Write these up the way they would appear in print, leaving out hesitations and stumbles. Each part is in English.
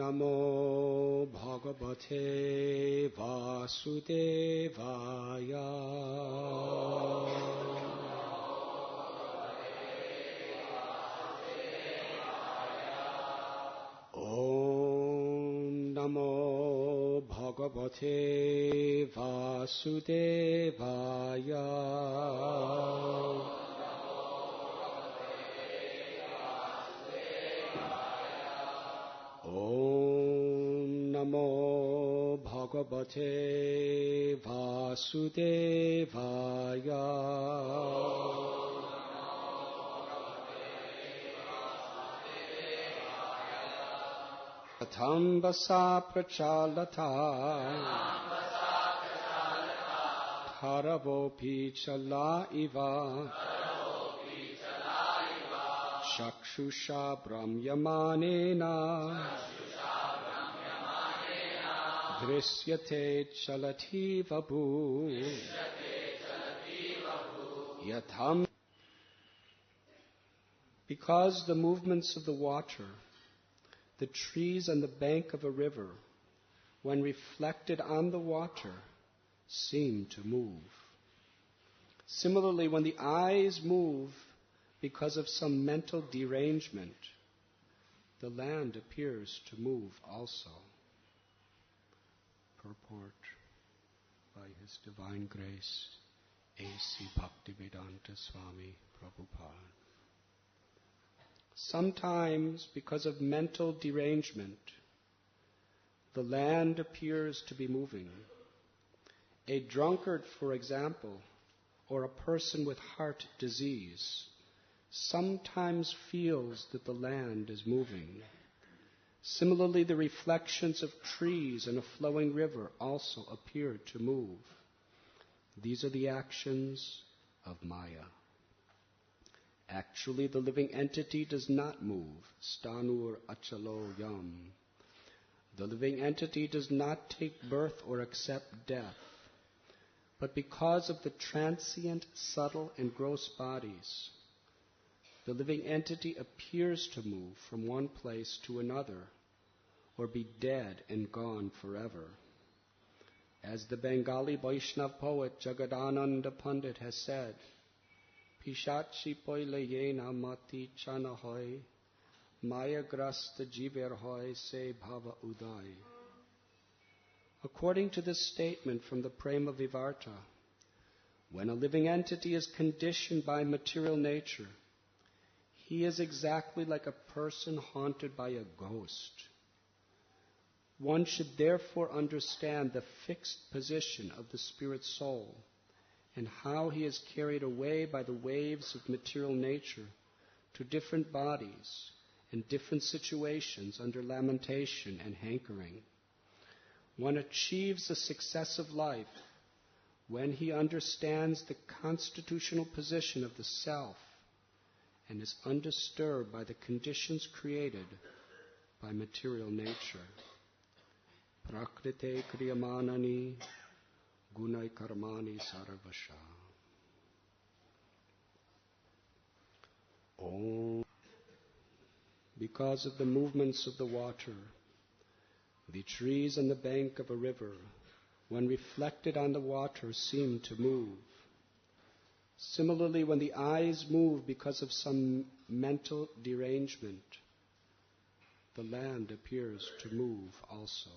Namo Bhagavate Vasudevaya. Om Namo Bhagavate Vasudevaya. Om Namo Bhagavate Vasudevaya. Atambasa prachalata Haravopi chala iva Chakshusha Brahmyamanena Drishyate Chalati Vabu Yatham. Because the movements of the water, the trees on the bank of a river, when reflected on the water, seem to move. Similarly, when the eyes move because of some mental derangement, the land appears to move also. Purport by His Divine Grace, A.C. Bhaktivedanta Swami Prabhupada. Sometimes, because of mental derangement, the land appears to be moving. A drunkard, for example, or a person with heart disease, sometimes feels that the land is moving. Similarly, the reflections of trees in a flowing river also appear to move. These are the actions of Maya. Actually, the living entity does not move. Sthanur achalo yam. The living entity does not take birth or accept death. But because of the transient, subtle, and gross bodies, the living entity appears to move from one place to another, or be dead and gone forever. As the Bengali Vaishnav poet Jagadananda Pandit has said, Pishachi poile yena mati chana hoy, maya grasta jiver hoy se bhava uday. According to this statement from the Prema Vivarta, when a living entity is conditioned by material nature, he is exactly like a person haunted by a ghost. One should therefore understand the fixed position of the spirit soul and how he is carried away by the waves of material nature to different bodies and different situations under lamentation and hankering. One achieves the success of life when he understands the constitutional position of the self and is undisturbed by the conditions created by material nature. Prakrite kriyamanani gunai karmani sarvasha. Om. Because of the movements of the water, the trees on the bank of a river, when reflected on the water, seem to move. Similarly, when the eyes move because of some mental derangement, the land appears to move also.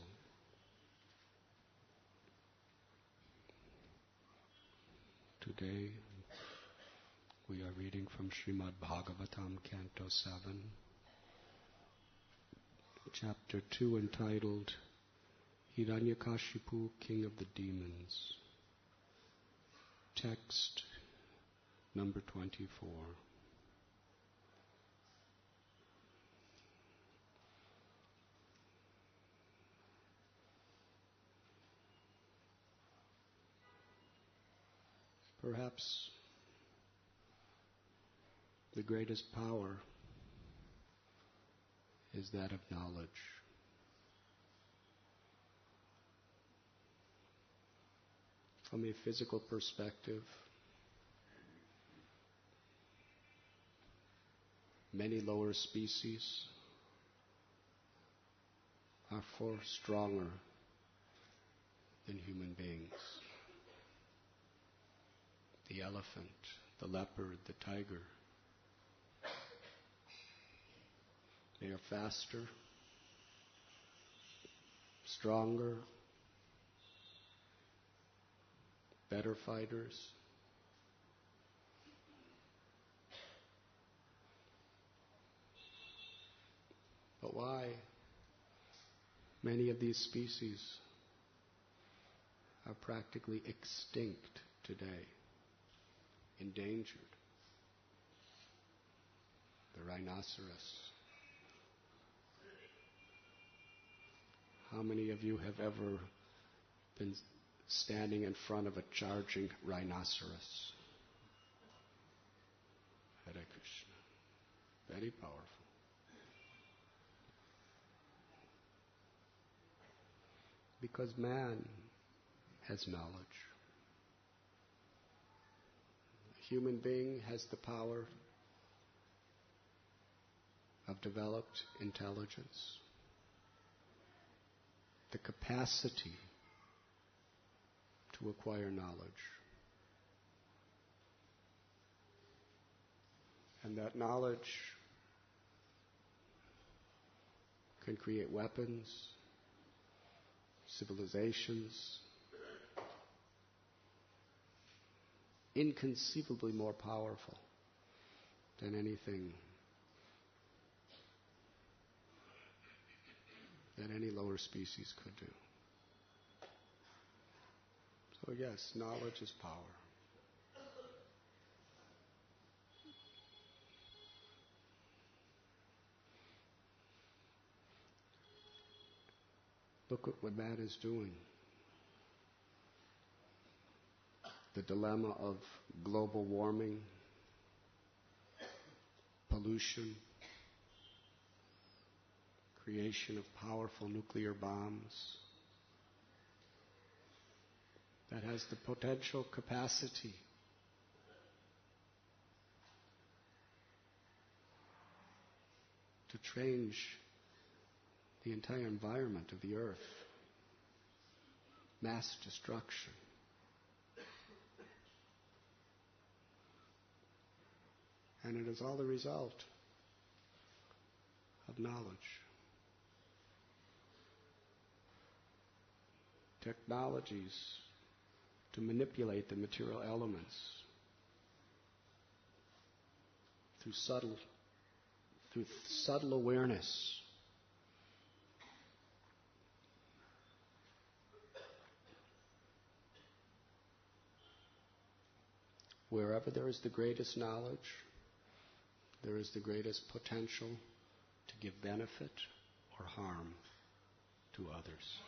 Today, we are reading from Srimad Bhagavatam, Canto 7, Chapter 2, entitled Hiranyakashipu, King of the Demons. Text number 24. Perhaps the greatest power is that of knowledge. From a physical perspective, many lower species are far stronger than human beings. The elephant, the leopard, the tiger. They are faster, stronger, better fighters. But why? Many of these species are practically extinct today, endangered. The rhinoceros. How many of you have ever been standing in front of a charging rhinoceros? Hare Krishna. Very powerful. Because man has knowledge. A human being has the power of developed intelligence, the capacity to acquire knowledge. And that knowledge can create weapons, civilizations, inconceivably more powerful than anything that any lower species could do. So yes, knowledge is power. Look at what man is doing. The dilemma of global warming, pollution, creation of powerful nuclear bombs that has the potential capacity to change the entire environment of the earth. Mass destruction. And it is all the result of knowledge. Technologies to manipulate the material elements through subtle awareness. Wherever there is the greatest knowledge, there is the greatest potential to give benefit or harm to others.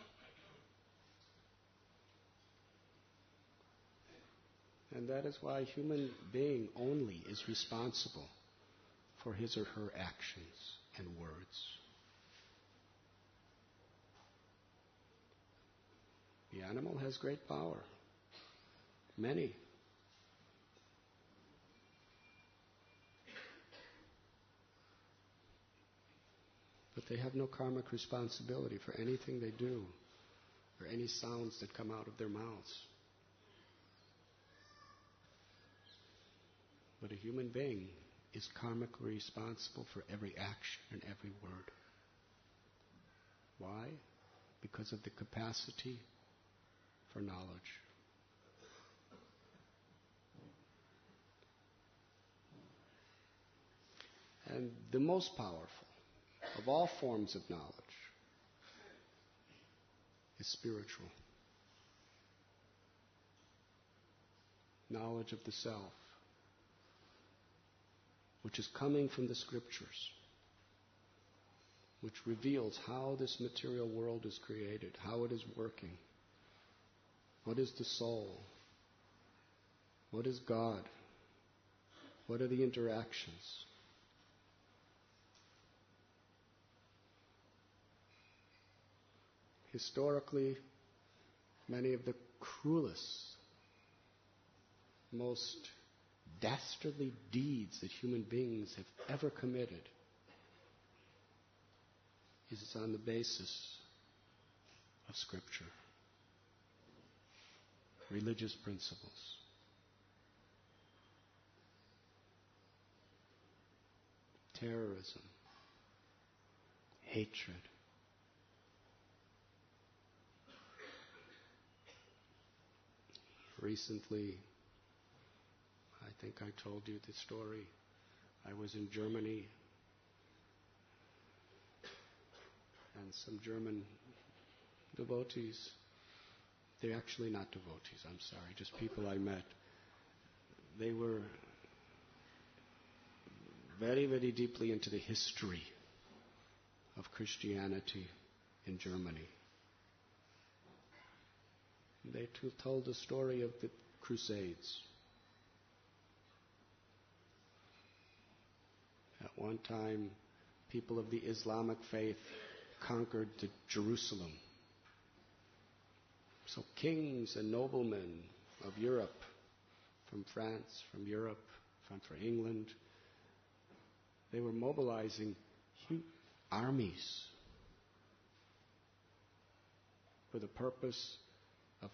And that is why a human being only is responsible for his or her actions and words. The animal has great power. Many. But they have no karmic responsibility for anything they do or any sounds that come out of their mouths. But a human being is karmically responsible for every action and every word. Why? Because of the capacity for knowledge. And the most powerful of all forms of knowledge is spiritual. Knowledge of the self, which is coming from the scriptures, which reveals how this material world is created, how it is working, what is the soul, what is God, what are the interactions. Historically, many of the cruelest, most dastardly deeds that human beings have ever committed is on the basis of Scripture. Religious principles. Terrorism. Hatred. Recently, I think I told you the story. I was in Germany, and some German devotees, they're actually not devotees, I'm sorry, just people I met. They were very, very deeply into the history of Christianity in Germany. They told the story of the Crusades. At one time, people of the Islamic faith conquered Jerusalem. So kings and noblemen of Europe, from France, from Europe, from England, they were mobilizing huge armies for the purpose of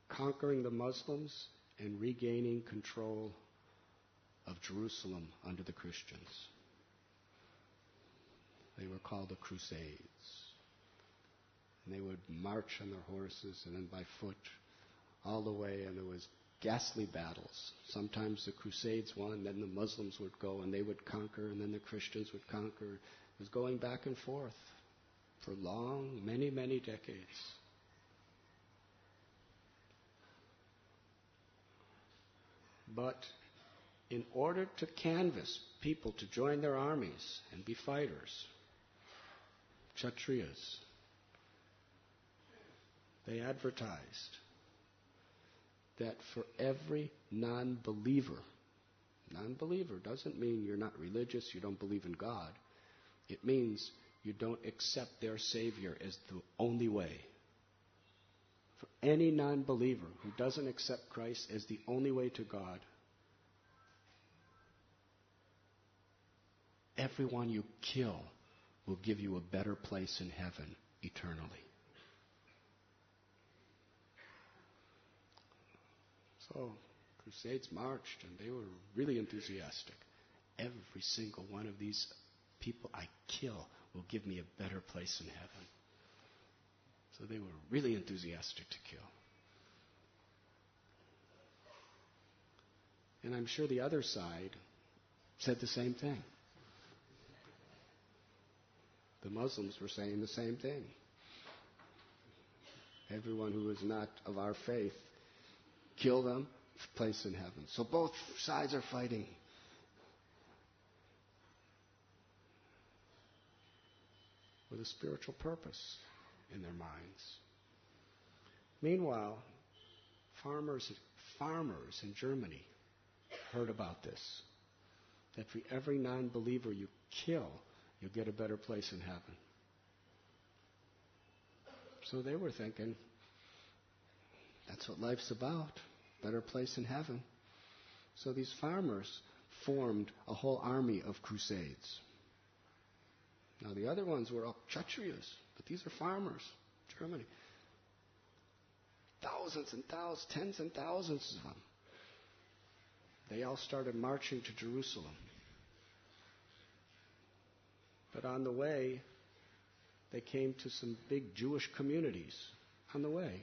conquering the Muslims and regaining control of Jerusalem under the Christians. They were called the Crusades. And they would march on their horses and then by foot all the way, and there was ghastly battles. Sometimes the Crusades won, then the Muslims would go and they would conquer, and then the Christians would conquer. It was going back and forth for long, many, many decades. But in order to canvass people to join their armies and be fighters, Kshatriyas, they advertised that for every non-believer doesn't mean you're not religious, you don't believe in God. It means you don't accept their Savior as the only way. For any non-believer who doesn't accept Christ as the only way to God, everyone you kill will give you a better place in heaven eternally. So, Crusades marched, and they were really enthusiastic. Every single one of these people I kill will give me a better place in heaven. So they were really enthusiastic to kill. And I'm sure the other side said the same thing. The Muslims were saying the same thing. Everyone who is not of our faith, kill them, place in heaven. So both sides are fighting. With a spiritual purpose in their minds. Meanwhile, farmers in Germany heard about this. That for every non-believer you kill, you'll get a better place in heaven. So they were thinking, that's what life's about, better place in heaven. So these farmers formed a whole army of crusades. Now the other ones were all Kshatriyas, but these are farmers, Germany. Thousands and thousands, tens and thousands of them. They all started marching to Jerusalem. But on the way, they came to some big Jewish communities on the way,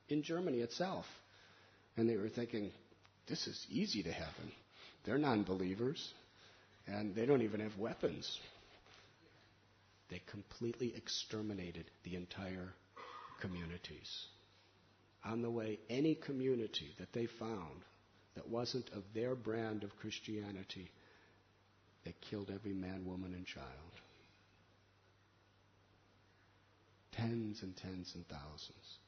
in Germany itself. And they were thinking, this is easy to happen. They're non-believers, and they don't even have weapons. They completely exterminated the entire communities. On the way, any community that they found that wasn't of their brand of Christianity, they killed every man, woman, and child. Tens and tens and thousands.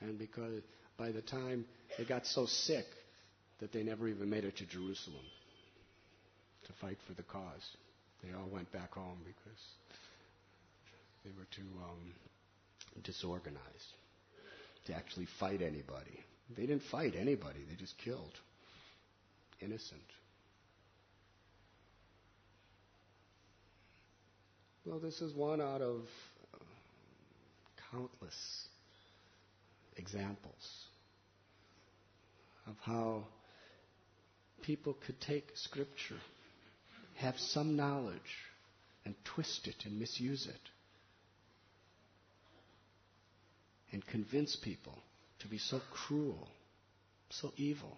And because by the time they got so sick that they never even made it to Jerusalem to fight for the cause. They all went back home because they were too disorganized to actually fight anybody. They didn't fight anybody, they just killed. Innocent. Well, this is one out of countless examples of how people could take scripture, have some knowledge, and twist it and misuse it, and convince people to be so cruel, so evil,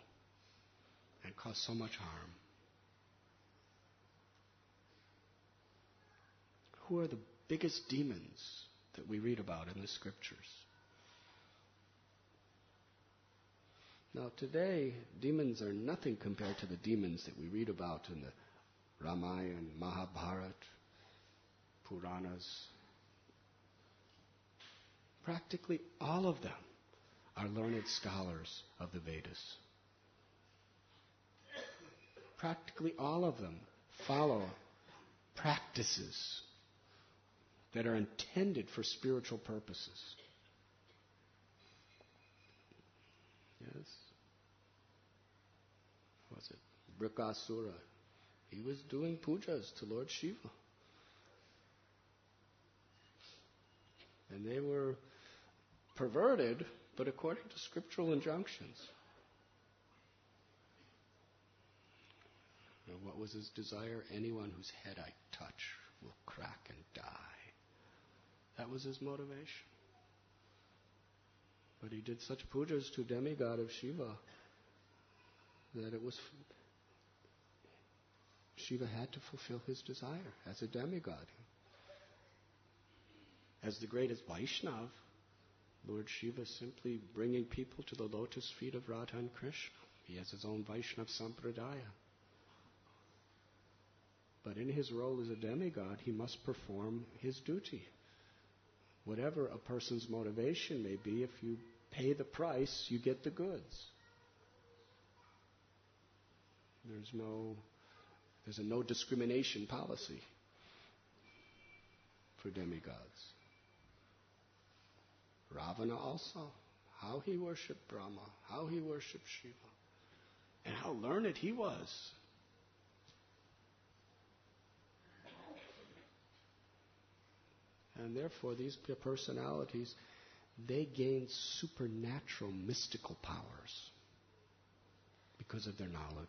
and cause so much harm. Who are the biggest demons that we read about in the scriptures? Now today, demons are nothing compared to the demons that we read about in the Ramayana, Mahabharata, Puranas. Practically all of them are learned scholars of the Vedas. Practically all of them follow practices that are intended for spiritual purposes. Yes? Was it Brikasura? He was doing pujas to Lord Shiva. And they were perverted, but according to scriptural injunctions. Now, what was his desire? Anyone whose head I touch will crack and die. That was his motivation. But he did such pujas to demigod of Shiva that it was Shiva had to fulfill his desire as a demigod. As the greatest Vaishnav, Lord Shiva is simply bringing people to the lotus feet of Radha and Krishna. He has his own Vaishnav Sampradaya. But in his role as a demigod, he must perform his duty. Whatever a person's motivation may be, if you pay the price, you get the goods. There's a no discrimination policy for demigods. Ravana also, how he worshipped Brahma, how he worshipped Shiva, and how learned he was. And therefore, these personalities, they gain supernatural, mystical powers because of their knowledge.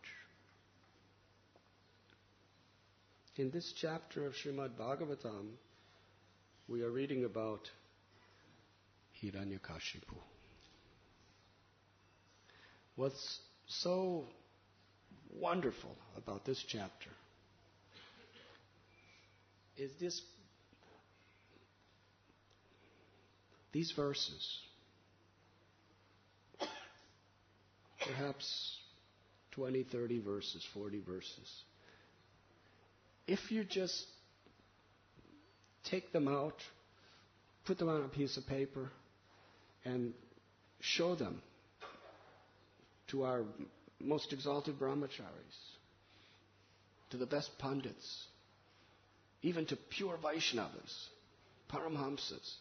In this chapter of Srimad Bhagavatam, we are reading about Hiranyakashipu. What's so wonderful about this chapter is these verses, perhaps 20, 30 verses, 40 verses. If you just take them out, put them on a piece of paper, and show them to our most exalted brahmacharis, to the best pundits, even to pure Vaishnavas, Paramhamsas,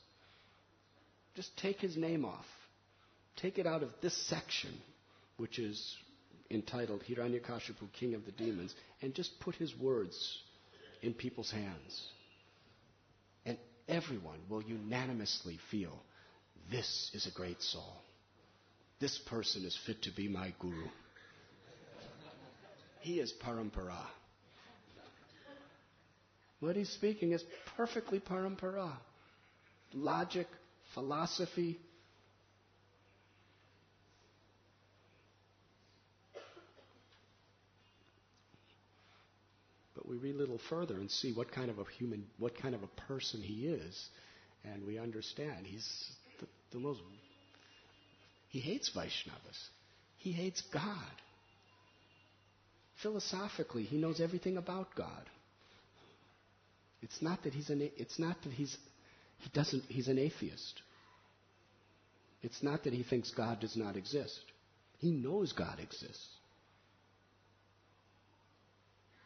just take his name off. Take it out of this section, which is entitled Hiranyakashipu, King of the Demons, and just put his words in people's hands. And everyone will unanimously feel, this is a great soul. This person is fit to be my guru. He is parampara. What he's speaking is perfectly parampara. Logic, philosophy. But we read a little further and see what kind of a person he is, and we understand he's the most. He hates Vaishnavas. He hates God. Philosophically, he knows everything about God. It's not that he's an atheist. It's not that he thinks God does not exist. He knows God exists.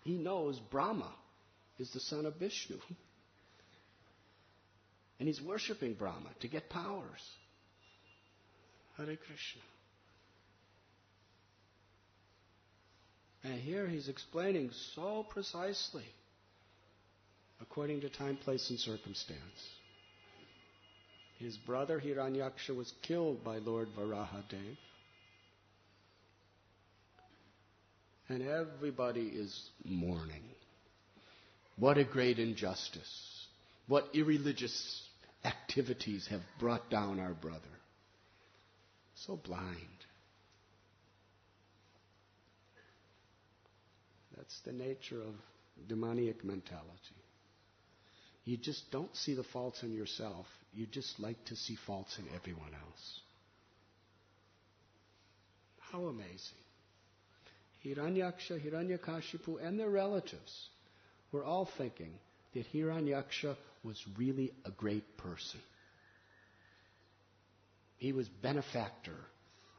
He knows Brahma is the son of Vishnu. And he's worshipping Brahma to get powers. Hare Krishna. And here he's explaining so precisely, according to time, place, and circumstance. His brother Hiranyaksha was killed by Lord Varahadev. And everybody is mourning. What a great injustice. What irreligious activities have brought down our brother. So blind. That's the nature of demoniac mentality. You just don't see the faults in yourself. You just like to see faults in everyone else. How amazing. Hiranyaksha, Hiranyakashipu, and their relatives were all thinking that Hiranyaksha was really a great person. He was benefactor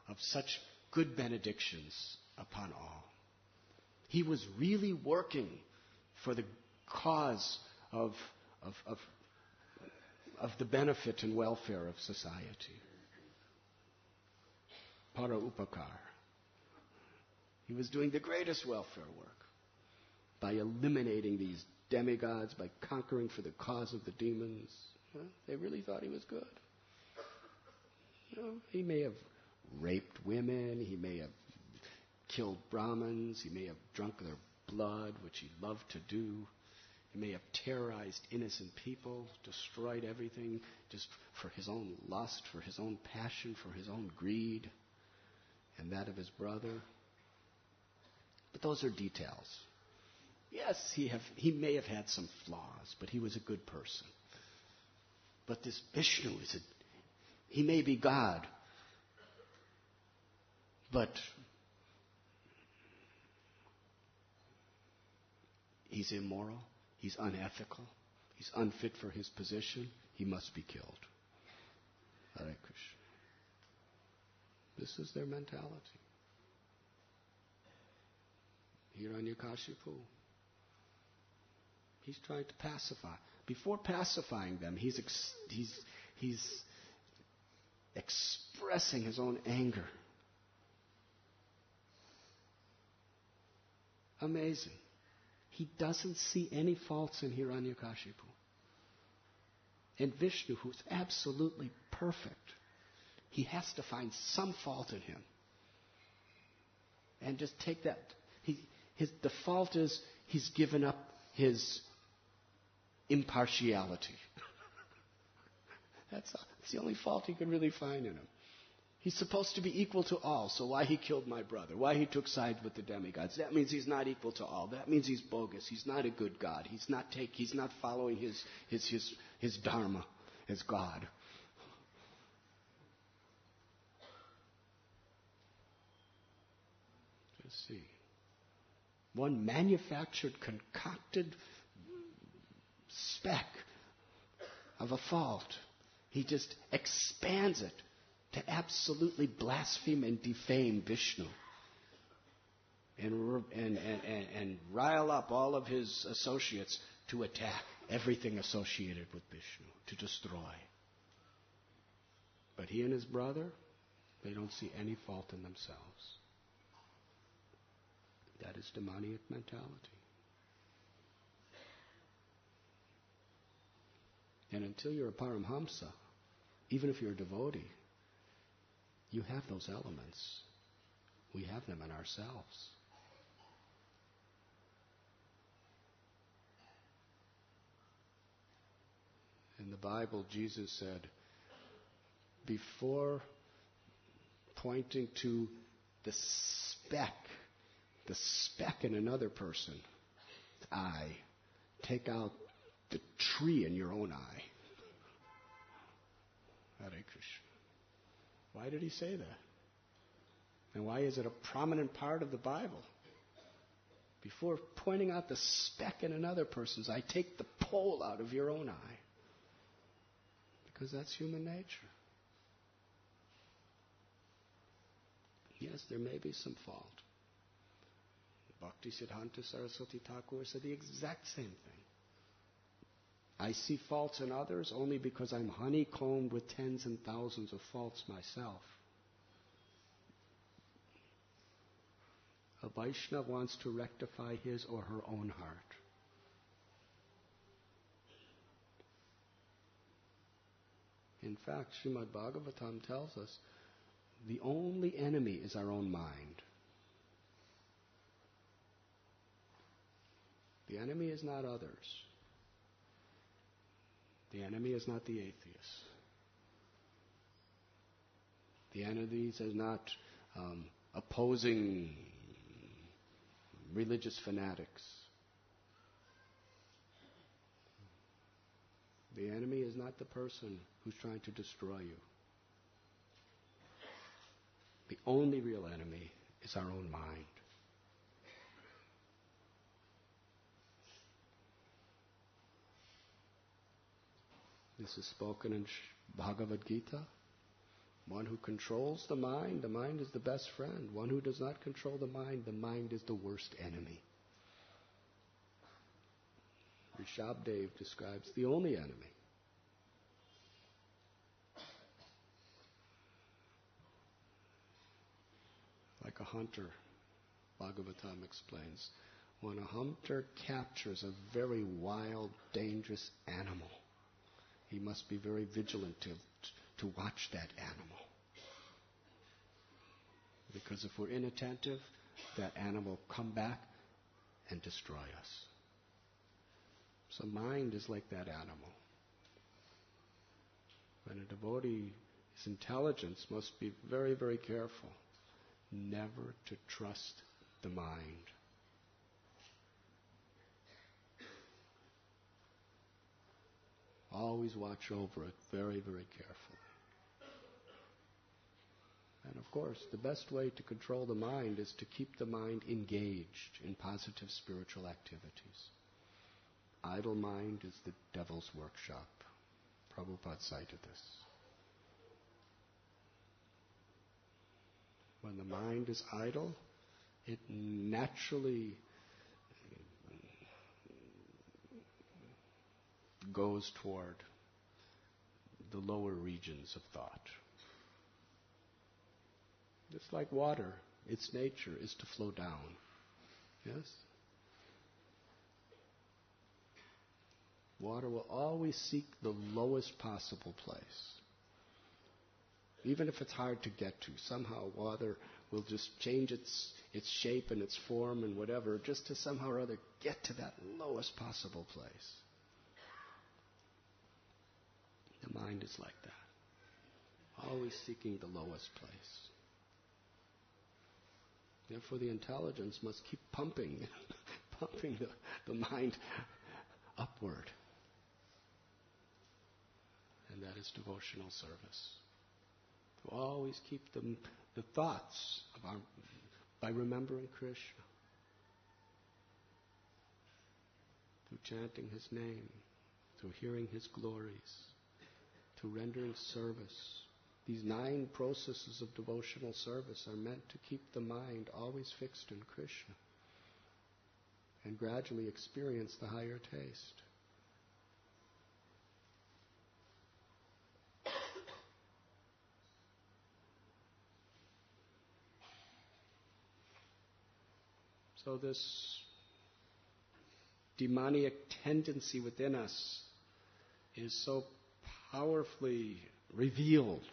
of such good benedictions upon all. He was really working for the cause of the benefit and welfare of society. Para upakar. He was doing the greatest welfare work by eliminating these demigods, by conquering for the cause of the demons. They really thought he was good. He may have raped women, he may have killed Brahmins, he may have drunk their blood, which he loved to do. He may have terrorized innocent people, destroyed everything just for his own lust, for his own passion, for his own greed, and that of his brother. But those are details. Yes, he may have had some flaws, but he was a good person. But this Vishnu he may be God, but he's immoral, he's unethical, he's unfit for his position, he must be killed. Hare Krishna. This is their mentality. Hiranyakashipu. He's trying to pacify. Before pacifying them, he's expressing his own anger. Amazing. He doesn't see any faults in Hiranyakashipu. And Vishnu, who's absolutely perfect, he has to find some fault in him. And just take that. His default is he's given up his impartiality. That's the only fault he could really find in him. He's supposed to be equal to all, so why he killed my brother? Why he took sides with the demigods? That means he's not equal to all. That means he's bogus. He's not a good God. He's not following his dharma as God. Let's see. One manufactured, concocted speck of a fault. He just expands it to absolutely blaspheme and defame Vishnu and rile up all of his associates to attack everything associated with Vishnu, to destroy. But he and his brother, they don't see any fault in themselves. That is demoniac mentality. And until you're a Paramhamsa, even if you're a devotee, you have those elements. We have them in ourselves. In the Bible, Jesus said, before pointing to the speck in another person's eye, take out the tree in your own eye. Hare Krishna. Why did he say that? And why is it a prominent part of the Bible? Before pointing out the speck in another person's eye, take the pole out of your own eye. Because that's human nature. Yes, there may be some fault. Bhakti Siddhanta Saraswati Thakur said the exact same thing. I see faults in others only because I'm honeycombed with tens and thousands of faults myself. A Vaishnava wants to rectify his or her own heart. In fact, Srimad Bhagavatam tells us the only enemy is our own mind. The enemy is not others. The enemy is not the atheists. The enemy is not opposing religious fanatics. The enemy is not the person who's trying to destroy you. The only real enemy is our own mind. This is spoken in Bhagavad Gita. One who controls the mind is the best friend. One who does not control the mind is the worst enemy. Rishabdev describes the only enemy. Like a hunter, Bhagavatam explains, when a hunter captures a very wild, dangerous animal, he must be very vigilant to watch that animal. Because if we're inattentive, that animal will come back and destroy us. So mind is like that animal. When a devotee, his intelligence must be very, very careful never to trust the mind. Always watch over it very, very carefully. And of course, the best way to control the mind is to keep the mind engaged in positive spiritual activities. Idle mind is the devil's workshop. Prabhupada cited this. When the mind is idle, it naturally goes toward the lower regions of thought. It's like water. Its nature is to flow down. Yes? Water will always seek the lowest possible place. Even if it's hard to get to, somehow water will just change its shape and its form and whatever, just to somehow or other get to that lowest possible place. The mind is like that, always seeking the lowest place. Therefore, the intelligence must keep pumping the mind upward. And that is devotional service. To always keep the thoughts by remembering Krishna, through chanting His name, through hearing His glories, through rendering service. These 9 processes of devotional service are meant to keep the mind always fixed in Krishna and gradually experience the higher taste. So this demoniac tendency within us is so powerfully revealed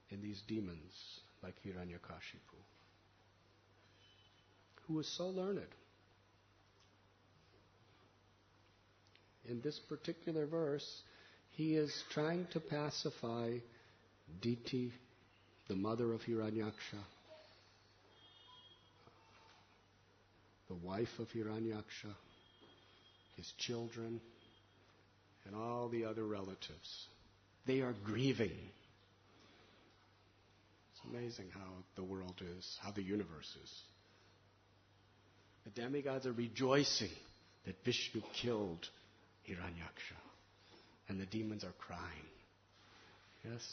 in these demons like Hiranyakashipu, who was so learned. In this particular verse, he is trying to pacify Diti, the mother of Hiranyaksha, the wife of Hiranyaksha, his children, and all the other relatives. They are grieving. It's amazing how the world is, how the universe is. The demigods are rejoicing that Vishnu killed Hiranyaksha, and the demons are crying. Yes?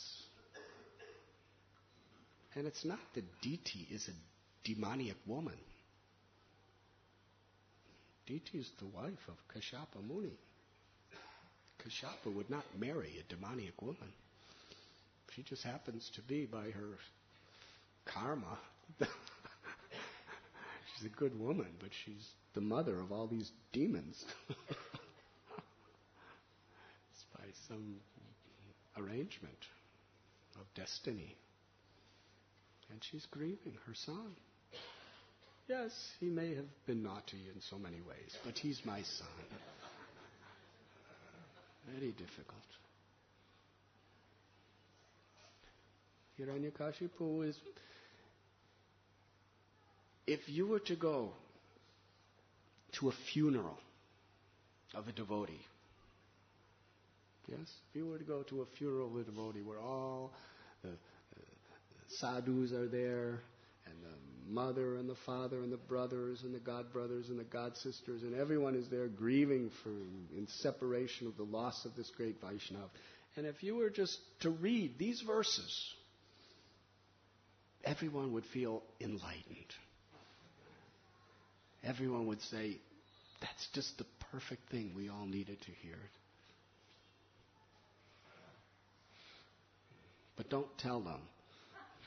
And it's not that Diti is a demoniac woman. Diti is the wife of Kashyapa Muni. Kashyapa would not marry a demoniac woman. She just happens to be, by her karma, she's a good woman, but she's the mother of all these demons. Despite some arrangement of destiny. And she's grieving her son. Yes, he may have been naughty in so many ways, but he's my son. Very difficult. Hiranyakashipu is... If you were to go to a funeral of a devotee, yes? If you were to go to a funeral of a devotee where all the sadhus are there, and the mother and the father and the brothers and the god brothers and the god sisters, and everyone is there grieving in separation of the loss of this great Vaishnava. And if you were just to read these verses, everyone would feel enlightened. Everyone would say, that's just the perfect thing we all needed to hear. But don't tell them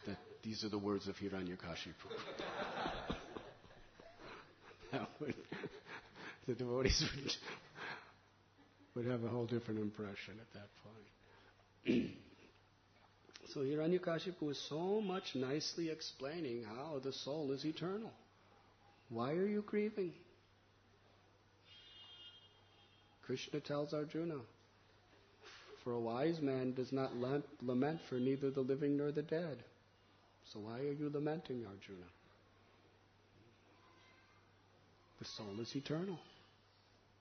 that these are the words of Hiranyakashipu. The devotees would have a whole different impression at that point. So Hiranyakashipu is so much nicely explaining how the soul is eternal. Why are you grieving? Krishna tells Arjuna, for a wise man does not lament for neither the living nor the dead. So why are you lamenting, Arjuna? The soul is eternal.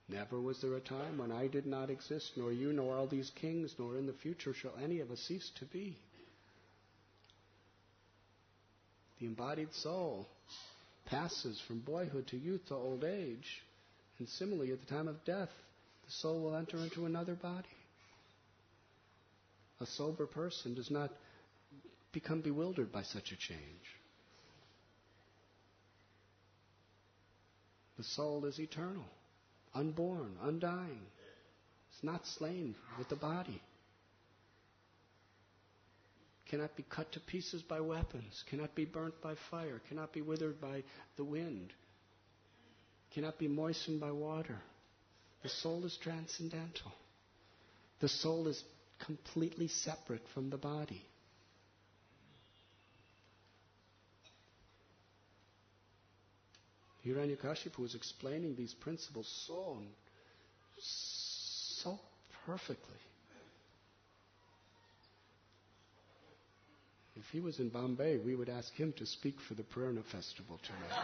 Never was there a time when I did not exist, nor you, nor all these kings, nor in the future shall any of us cease to be. The embodied soul passes from boyhood to youth to old age, and similarly at the time of death, the soul will enter into another body. A sober person does not become bewildered by such a change. The soul is eternal, unborn, undying. It's not slain with the body. Cannot be cut to pieces by weapons, cannot be burnt by fire, cannot be withered by the wind, cannot be moistened by water. The soul is transcendental. The soul is completely separate from the body. Hiranyakashipu is explaining these principles so perfectly. If he was in Bombay, we would ask him to speak for the Prerna festival tonight.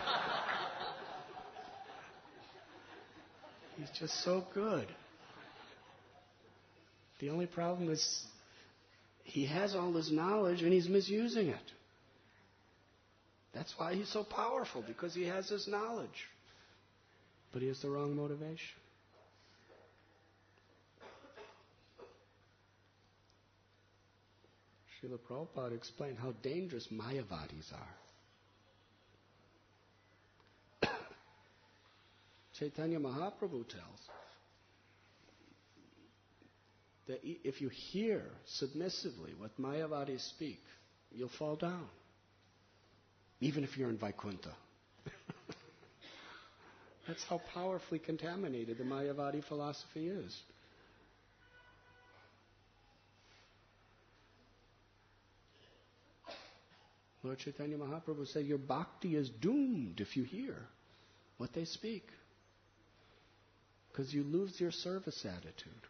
He's just so good. The only problem is he has all this knowledge and he's misusing it. That's why he's so powerful, because he has this knowledge. But he has the wrong motivation. Srila Prabhupada explained how dangerous Mayavadis are. Chaitanya Mahaprabhu tells that if you hear submissively what Mayavadis speak, you'll fall down. Even if you're in Vaikuntha. That's how powerfully contaminated the Mayavadi philosophy is. Lord Chaitanya Mahaprabhu said, your bhakti is doomed if you hear what they speak. Because you lose your service attitude.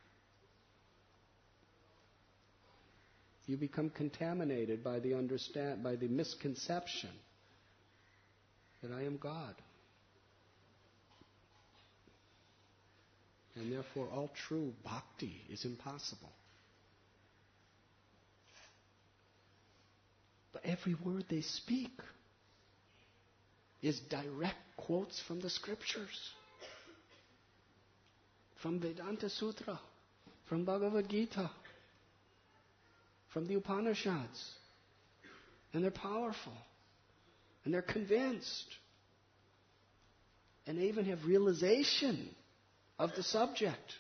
You become contaminated by the misconception that I am God. And therefore all true bhakti is impossible. But every word they speak is direct quotes from the scriptures. From Vedanta Sutra, from Bhagavad Gita, from the Upanishads. And they're powerful. And they're convinced. And they even have realization of the subject.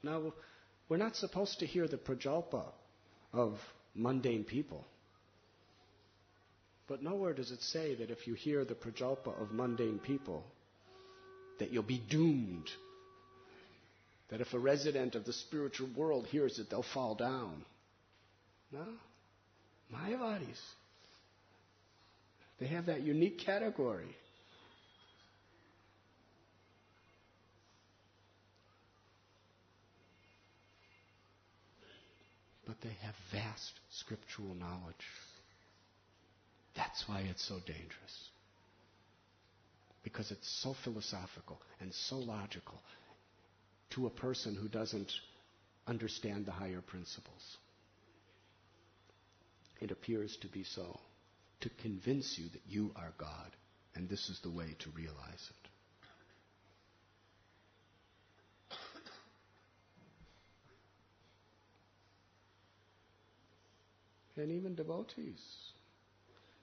Now, we're not supposed to hear the prajalpa of mundane people. But nowhere does it say that if you hear the prajalpa of mundane people, that you'll be doomed. That if a resident of the spiritual world hears it, they'll fall down. No. Mayavadis. They have that unique category. But they have vast scriptural knowledge. That's why it's so dangerous. Because it's so philosophical and so logical to a person who doesn't understand the higher principles. It appears to be so, to convince you that you are God, and this is the way to realize it. And even devotees.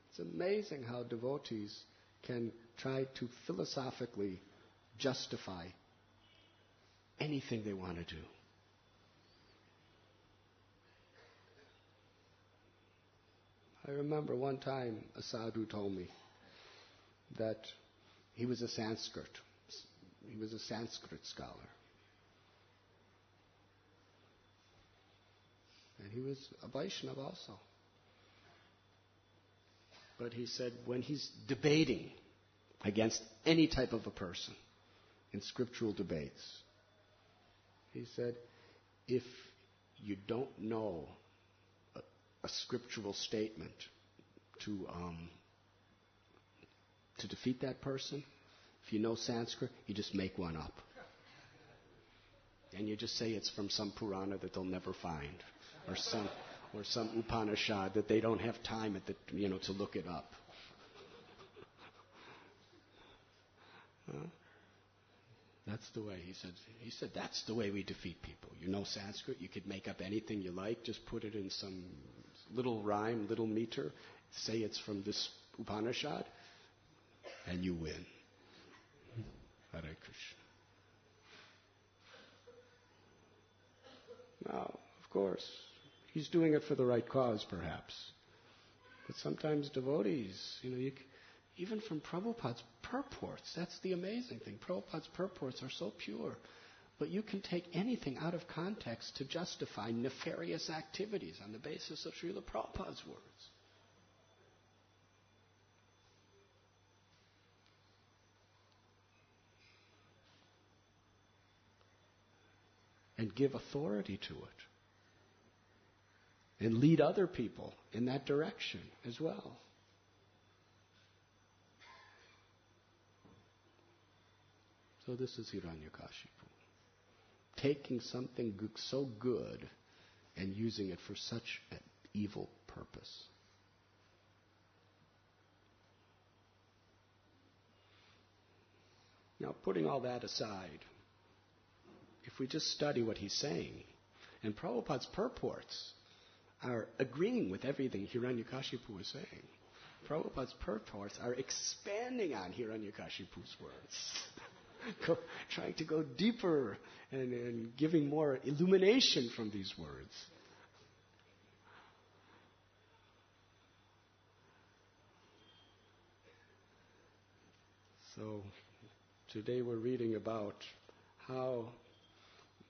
It's amazing how devotees can try to philosophically justify anything they want to do. I remember one time a sadhu told me that he was a Sanskrit scholar. And he was a Vaishnava also. But he said when he's debating against any type of a person in scriptural debates, he said, if you don't know a scriptural statement to defeat that person, if you know Sanskrit, you just make one up. And you just say it's from some Purana that they'll never find, or some Upanishad that they don't have time to look it up. That's the way, he said, that's the way we defeat people. You know Sanskrit, you could make up anything you like, just put it in some little rhyme, little meter, say it's from this Upanishad, and you win. Hare Krishna. Now, of course, he's doing it for the right cause, perhaps. But sometimes devotees, even from Prabhupada's purports, that's the amazing thing. Prabhupada's purports are so pure. But you can take anything out of context to justify nefarious activities on the basis of Srila Prabhupada's words. And give authority to it. And lead other people in that direction as well. So this is Hiranyakashipu. Taking something so good and using it for such an evil purpose. Now, putting all that aside, if we just study what he's saying, and Prabhupada's purports are agreeing with everything Hiranyakashipu is saying. Prabhupada's purports are expanding on Hiranyakashipu's words. Trying to go deeper and giving more illumination from these words. So, today we're reading about how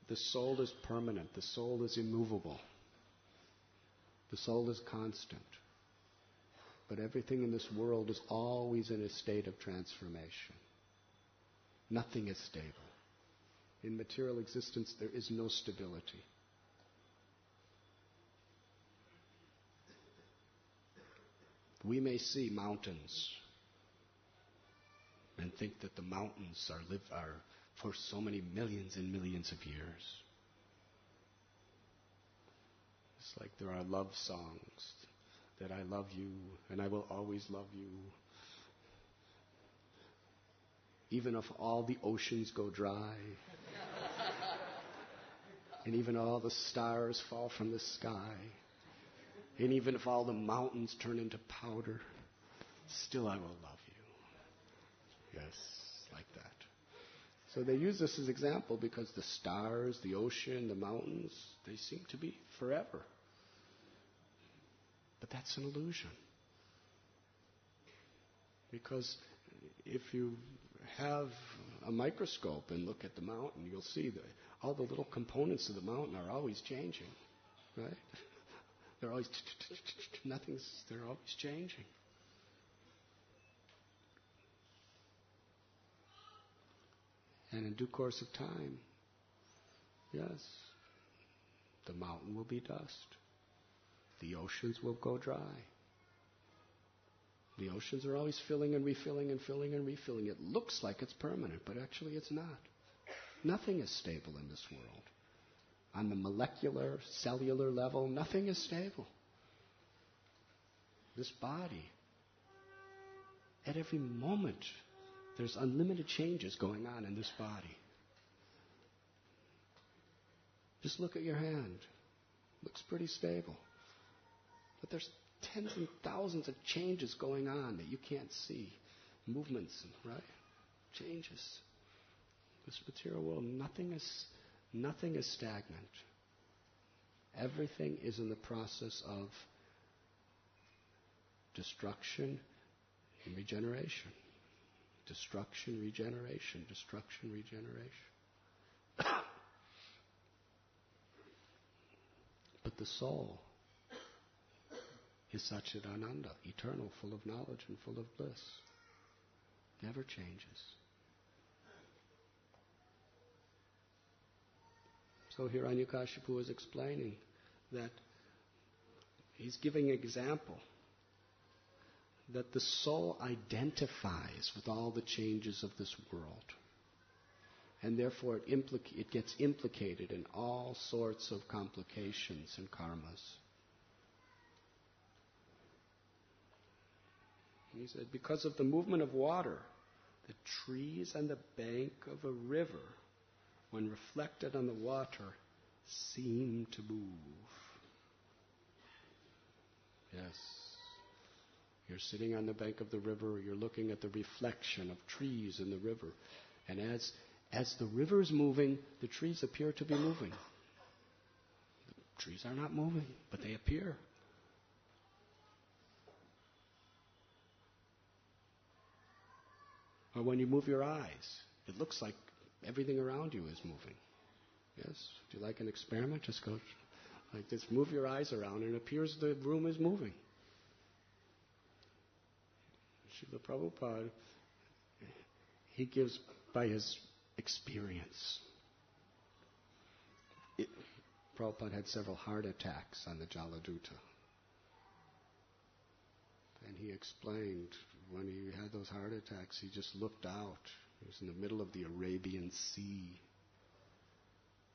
the soul is permanent, the soul is immovable, the soul is constant. But everything in this world is always in a state of transformation. Nothing is stable. In material existence, there is no stability. We may see mountains and think that the mountains are for so many millions and millions of years. It's like there are love songs that I love you and I will always love you. Even if all the oceans go dry, and even all the stars fall from the sky, and even if all the mountains turn into powder, still I will love you. Yes, like that. So they use this as example because the stars, the ocean, the mountains, they seem to be forever. But that's an illusion. Because if you have a microscope and look at the mountain, you'll see that all the little components of the mountain are always changing, right? They're always, they're always changing. And in due course of time, yes, the mountain will be dust. The oceans will go dry. The oceans are always filling and refilling and filling and refilling. It looks like it's permanent, but actually it's not. Nothing is stable in this world. On the molecular, cellular level, nothing is stable. This body, at every moment, there's unlimited changes going on in this body. Just look at your hand. Looks pretty stable. But there's tens and thousands of changes going on that you can't see. Movements, right? Changes. This material world, nothing is stagnant. Everything is in the process of destruction and regeneration. Destruction, regeneration, destruction, regeneration. But the soul is Satchidananda, eternal, full of knowledge and full of bliss. Never changes. So Hiranyakashipu is explaining that he's giving an example that the soul identifies with all the changes of this world. And therefore it gets implicated in all sorts of complications and karmas. He said, because of the movement of water, the trees on the bank of a river, when reflected on the water, seem to move. Yes. You're sitting on the bank of the river, you're looking at the reflection of trees in the river. And as the river is moving, the trees appear to be moving. The trees are not moving, but they appear. Or when you move your eyes, it looks like everything around you is moving. Yes? Do you like an experiment? Just go like this, move your eyes around, and it appears the room is moving. Srila Prabhupada, he gives by his experience. Prabhupada had several heart attacks on the Jaladuta. And he explained when he had those heart attacks, he just looked out. He was in the middle of the Arabian Sea.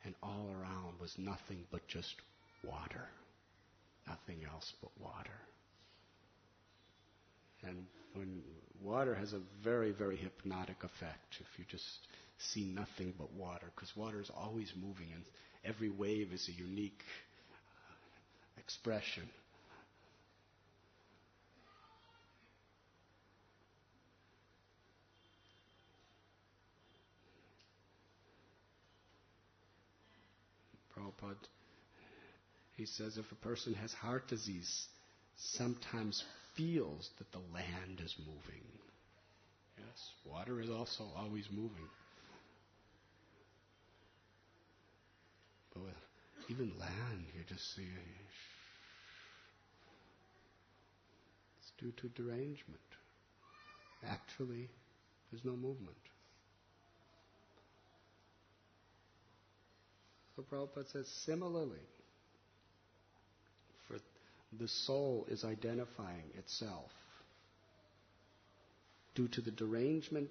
And all around was nothing but just water. Nothing else but water. And when water has a very, very hypnotic effect, if you just see nothing but water, because water is always moving and every wave is a unique expression. Prabhupada, he says if a person has heart disease, sometimes feels that the land is moving. Yes, water is also always moving. But with even land, you just see it's due to derangement. Actually, there's no movement. So Prabhupada says, similarly, for the soul is identifying itself due to the derangement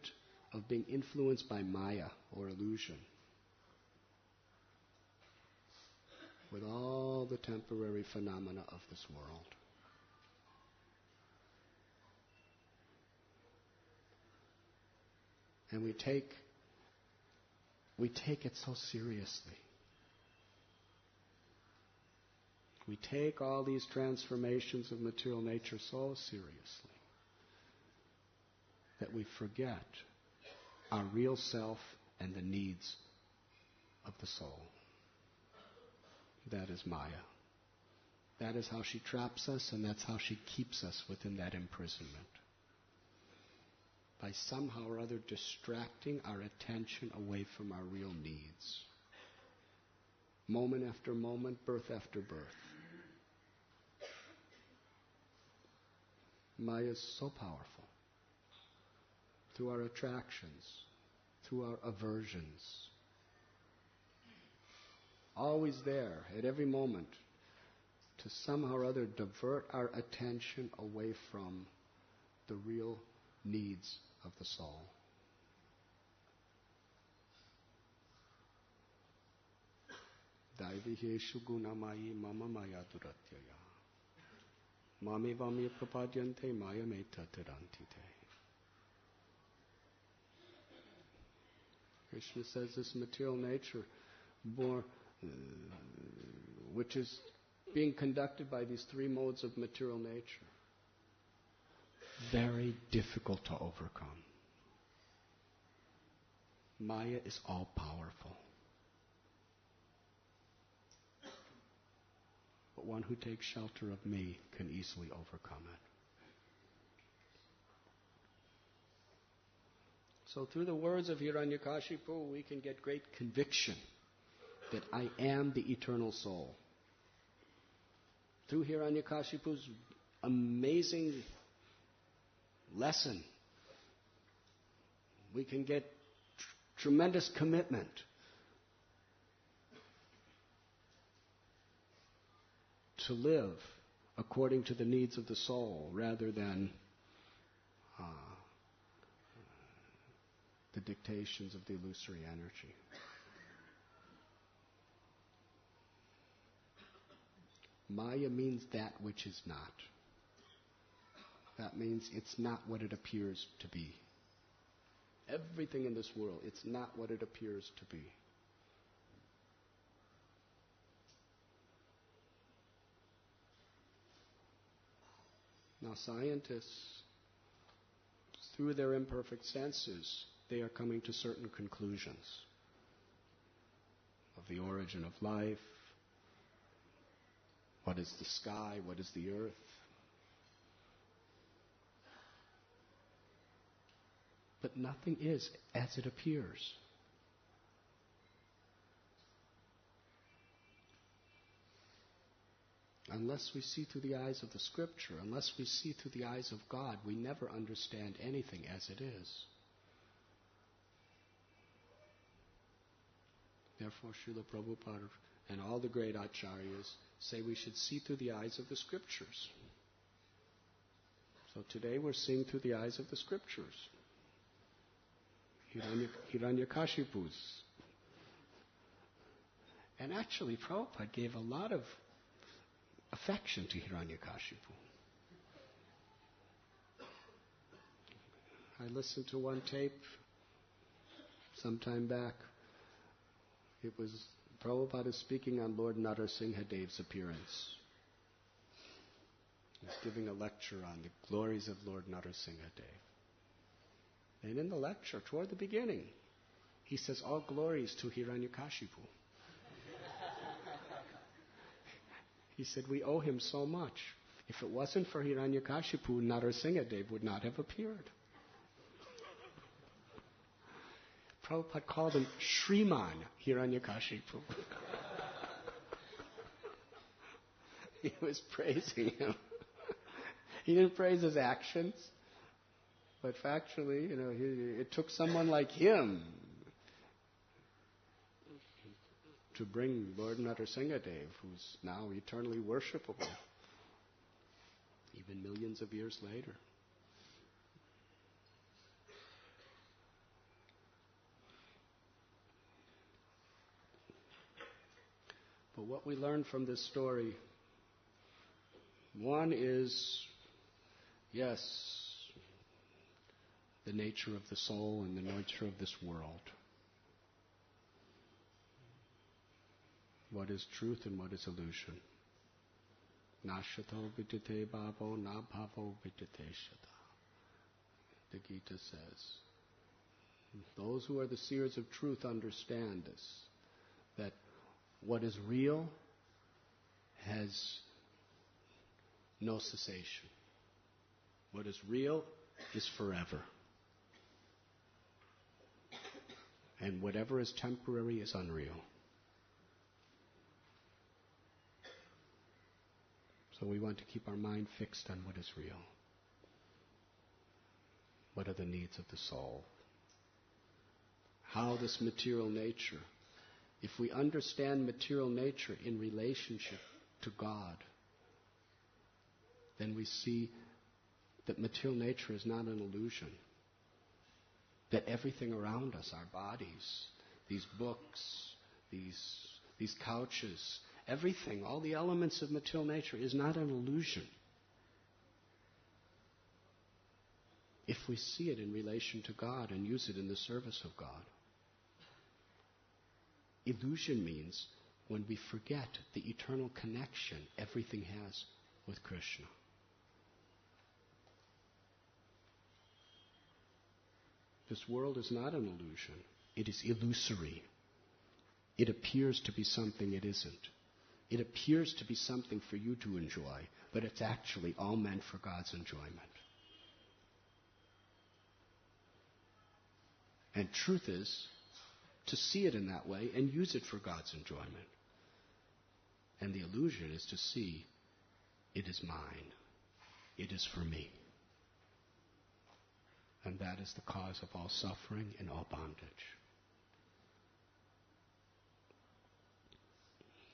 of being influenced by Maya or illusion, with all the temporary phenomena of this world. And we take it so seriously. We take all these transformations of material nature so seriously that we forget our real self and the needs of the soul. That is Maya. That is how she traps us, and that's how she keeps us within that imprisonment. by somehow or other distracting our attention away from our real needs. Moment after moment, birth after birth. Maya is so powerful. Through our attractions, through our aversions. Always there, at every moment, to somehow or other divert our attention away from the real needs of the soul. Daiviheshu gunamayi mama maya duratyaya. Mami vami prapadyante maya meta tirantite. Krishna says this material nature, which is being conducted by these three modes of material nature, very difficult to overcome. Maya is all powerful. But one who takes shelter of me can easily overcome it. So through the words of Hiranyakashipu, we can get great conviction that I am the eternal soul. Through Hiranyakashipu's amazing lesson, we can get tremendous commitment to live according to the needs of the soul rather than the dictations of the illusory energy. Maya means that which is not. That means it's not what it appears to be. Everything in this world, it's not what it appears to be. Now scientists, through their imperfect senses, they are coming to certain conclusions of the origin of life, what is the sky, what is the earth. But nothing is as it appears. Unless we see through the eyes of the Scripture, unless we see through the eyes of God, we never understand anything as it is. Therefore, Srila Prabhupada and all the great acharyas say we should see through the eyes of the Scriptures. So today we're seeing through the eyes of the Scriptures. Hiranyakashipu's. And actually, Prabhupada gave a lot of affection to Hiranyakashipu. I listened to one tape some time back. It was Prabhupada speaking on Lord Narasimhadev's appearance. He was giving a lecture on the glories of Lord Narasimhadev. And in the lecture, toward the beginning, he says, all glories to Hiranyakashipu. He said, we owe him so much. If it wasn't for Hiranyakashipu, Narasimhadev would not have appeared. Prabhupada called him Shriman Hiranyakashipu. He was praising him. He didn't praise his actions, but factually, it took someone like him to bring Lord Narasimhadev, who's now eternally worshipable, even millions of years later. But what we learn from this story, one is, yes, the nature of the soul and the nature of this world. What is truth and what is illusion? Nashato vidyate bhavo na bhavo vidyate shata. The Gita says. Those who are the seers of truth understand this, that what is real has no cessation. What is real is forever. And whatever is temporary is unreal. So we want to keep our mind fixed on what is real. What are the needs of the soul? How this material nature, if we understand material nature in relationship to God, then we see that material nature is not an illusion. That everything around us, our bodies, these books, these couches, everything, all the elements of material nature is not an illusion. If we see it in relation to God and use it in the service of God. Illusion means when we forget the eternal connection everything has with Krishna. This world is not an illusion. It is illusory. It appears to be something it isn't. It appears to be something for you to enjoy, but it's actually all meant for God's enjoyment. And truth is to see it in that way and use it for God's enjoyment. And the illusion is to see it is mine. It is for me. And that is the cause of all suffering and all bondage.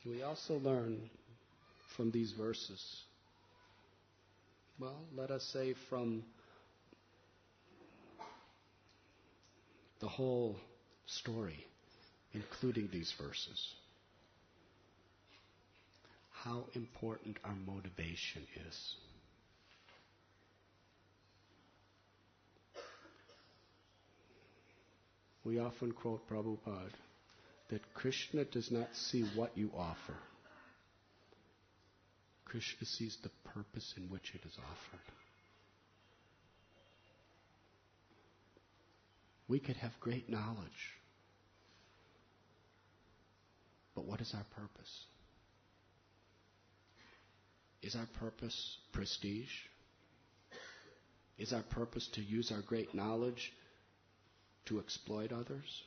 We also learn from these verses, well, let us say from the whole story, including these verses, how important our motivation is. We often quote Prabhupada that Krishna does not see what you offer. Krishna sees the purpose in which it is offered. We could have great knowledge, but what is our purpose? Is our purpose prestige? Is our purpose to use our great knowledge to exploit others?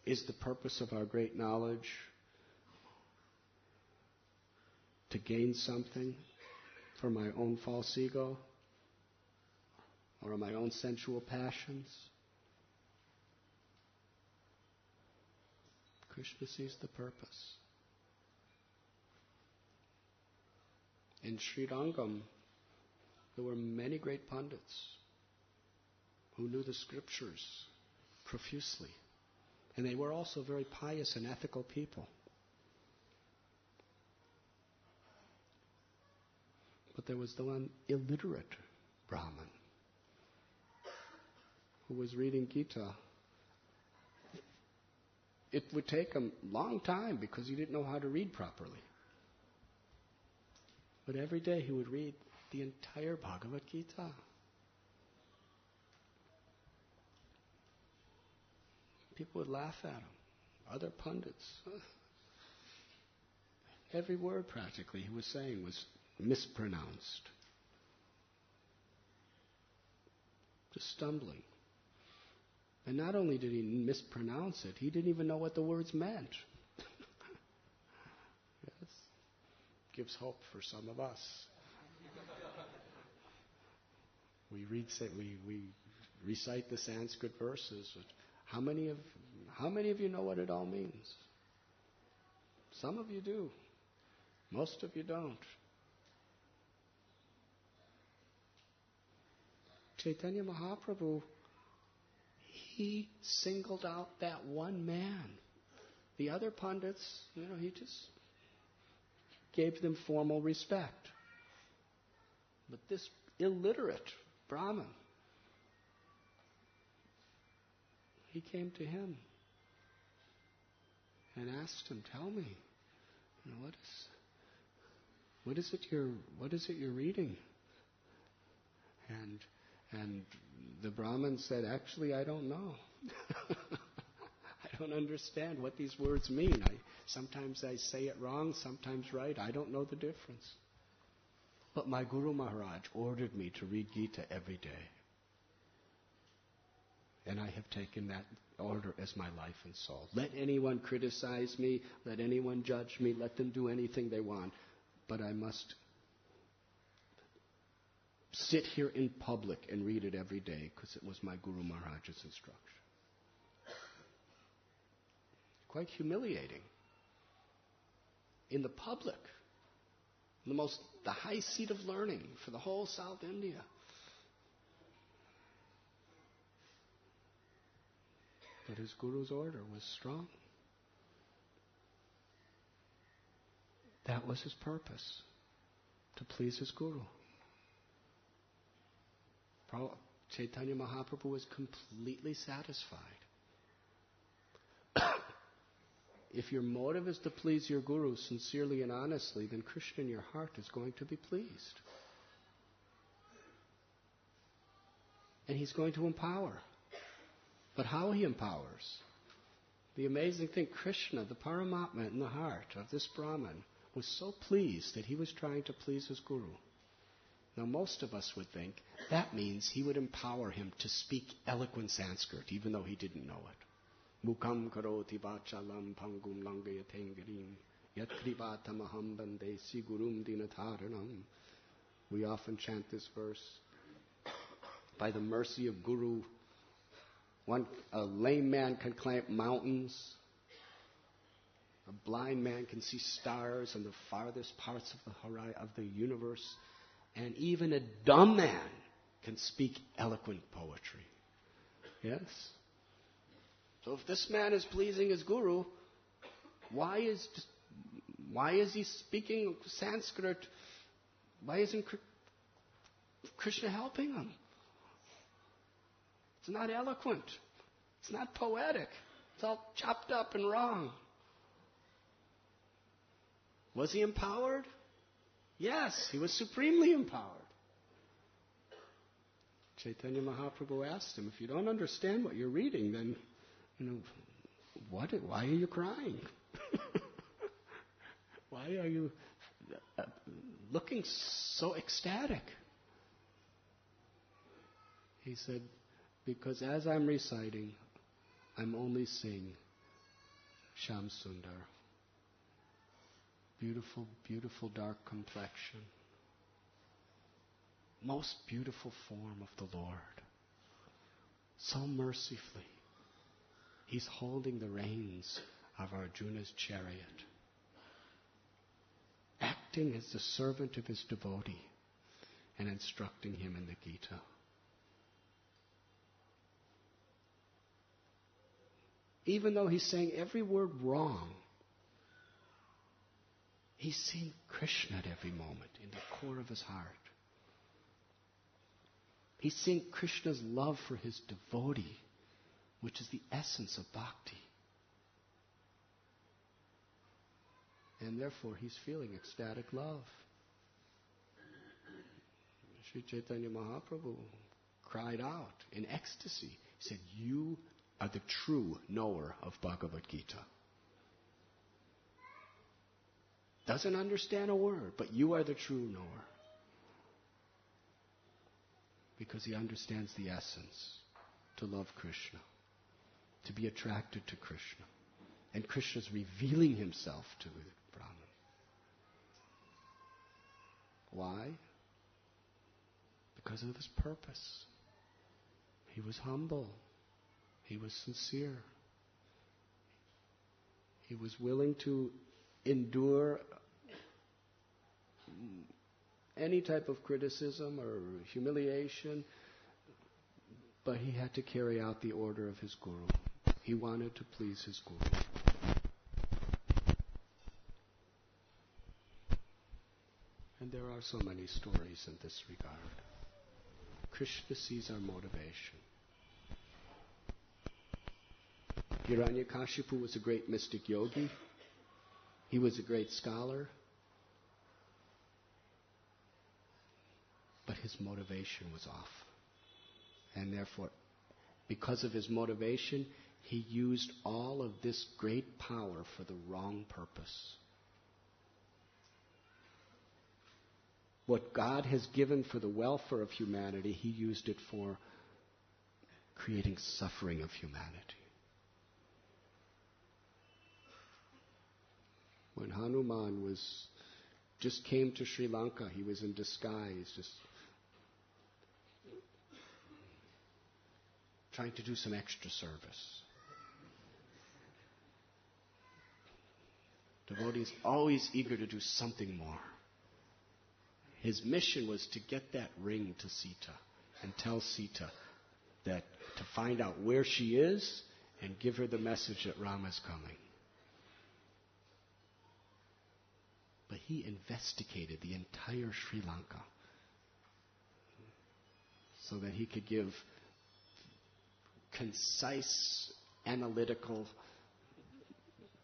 Is the purpose of our great knowledge to gain something for my own false ego or my own sensual passions? Krishna sees the purpose. In Srirangam, there were many great pundits who knew the scriptures profusely. And they were also very pious and ethical people. But there was the one illiterate Brahmin who was reading Gita. It would take him a long time because he didn't know how to read properly. But every day he would read the entire Bhagavad Gita. People would laugh at him. Other pundits. Every word practically he was saying was mispronounced. Just stumbling. And not only did he mispronounce it, he didn't even know what the words meant. Yes. Gives hope for some of us. We recite the Sanskrit verses. How many of you know what it all means? Some of you do. Most of you don't. Chaitanya Mahaprabhu, he singled out that one man. The other pundits, he just gave them formal respect. But this illiterate Brahmin, he came to him and asked him, "Tell me, what is it you're reading?" And the Brahmin said, "Actually, I don't know. I don't understand what these words mean. Sometimes I say it wrong, sometimes right. I don't know the difference. But my Guru Maharaj ordered me to read Gita every day. And I have taken that order as my life and soul. Let anyone criticize me, let anyone judge me, let them do anything they want. But I must sit here in public and read it every day because it was my Guru Maharaj's instruction. Quite humiliating. In the public, the high seat of learning for the whole South India. But his Guru's order was strong. That was his purpose, to please his Guru. Chaitanya Mahaprabhu was completely satisfied. If your motive is to please your Guru sincerely and honestly, then Krishna in your heart is going to be pleased. And he's going to empower. But how he empowers? The amazing thing, Krishna, the Paramatma in the heart of this Brahmin, was so pleased that he was trying to please his Guru. Now most of us would think that means he would empower him to speak eloquent Sanskrit, even though he didn't know it. Mukam karoti vachalam pangum langayatengarim yat krivatamaham bandesi gurum dinataranam. We often chant this verse. By the mercy of Guru, a lame man can climb mountains. A blind man can see stars in the farthest parts of the universe. And even a dumb man can speak eloquent poetry. Yes? So if this man is pleasing his Guru, why is he speaking Sanskrit? Why isn't Krishna helping him? It's not eloquent. It's not poetic. It's all chopped up and wrong. Was he empowered? Yes, he was supremely empowered. Chaitanya Mahaprabhu asked him, if you don't understand what you're reading, then, why are you crying? Why are you looking so ecstatic? He said, because as I'm reciting, I'm only seeing Shyam Sundar. Beautiful, beautiful dark complexion. Most beautiful form of the Lord. So mercifully. He's holding the reins of Arjuna's chariot. Acting as the servant of his devotee and instructing him in the Gita. Even though he's saying every word wrong, he's seeing Krishna at every moment in the core of his heart. He's seeing Krishna's love for his devotee, which is the essence of bhakti. And therefore he's feeling ecstatic love. Sri Chaitanya Mahaprabhu cried out in ecstasy. He said, you are the true knower of Bhagavad Gita. Doesn't understand a word, but you are the true knower. Because he understands the essence, to love Krishna, to be attracted to Krishna. And Krishna's revealing himself to the Brahman. Why? Because of his purpose. He was humble. He was sincere. He was willing to endure any type of criticism or humiliation, but he had to carry out the order of his Guru. He wanted to please his Guru. And there are so many stories in this regard. Krishna sees our motivation. Hiranyakashipu was a great mystic yogi. He was a great scholar. But his motivation was off. And therefore, because of his motivation, he used all of this great power for the wrong purpose. What God has given for the welfare of humanity, he used it for creating suffering of humanity. When Hanuman just came to Sri Lanka, he was in disguise, just trying to do some extra service. Devotees always eager to do something more. His mission was to get that ring to Sita and tell Sita that to find out where she is and give her the message that Rama's coming. But he investigated the entire Sri Lanka so that he could give concise, analytical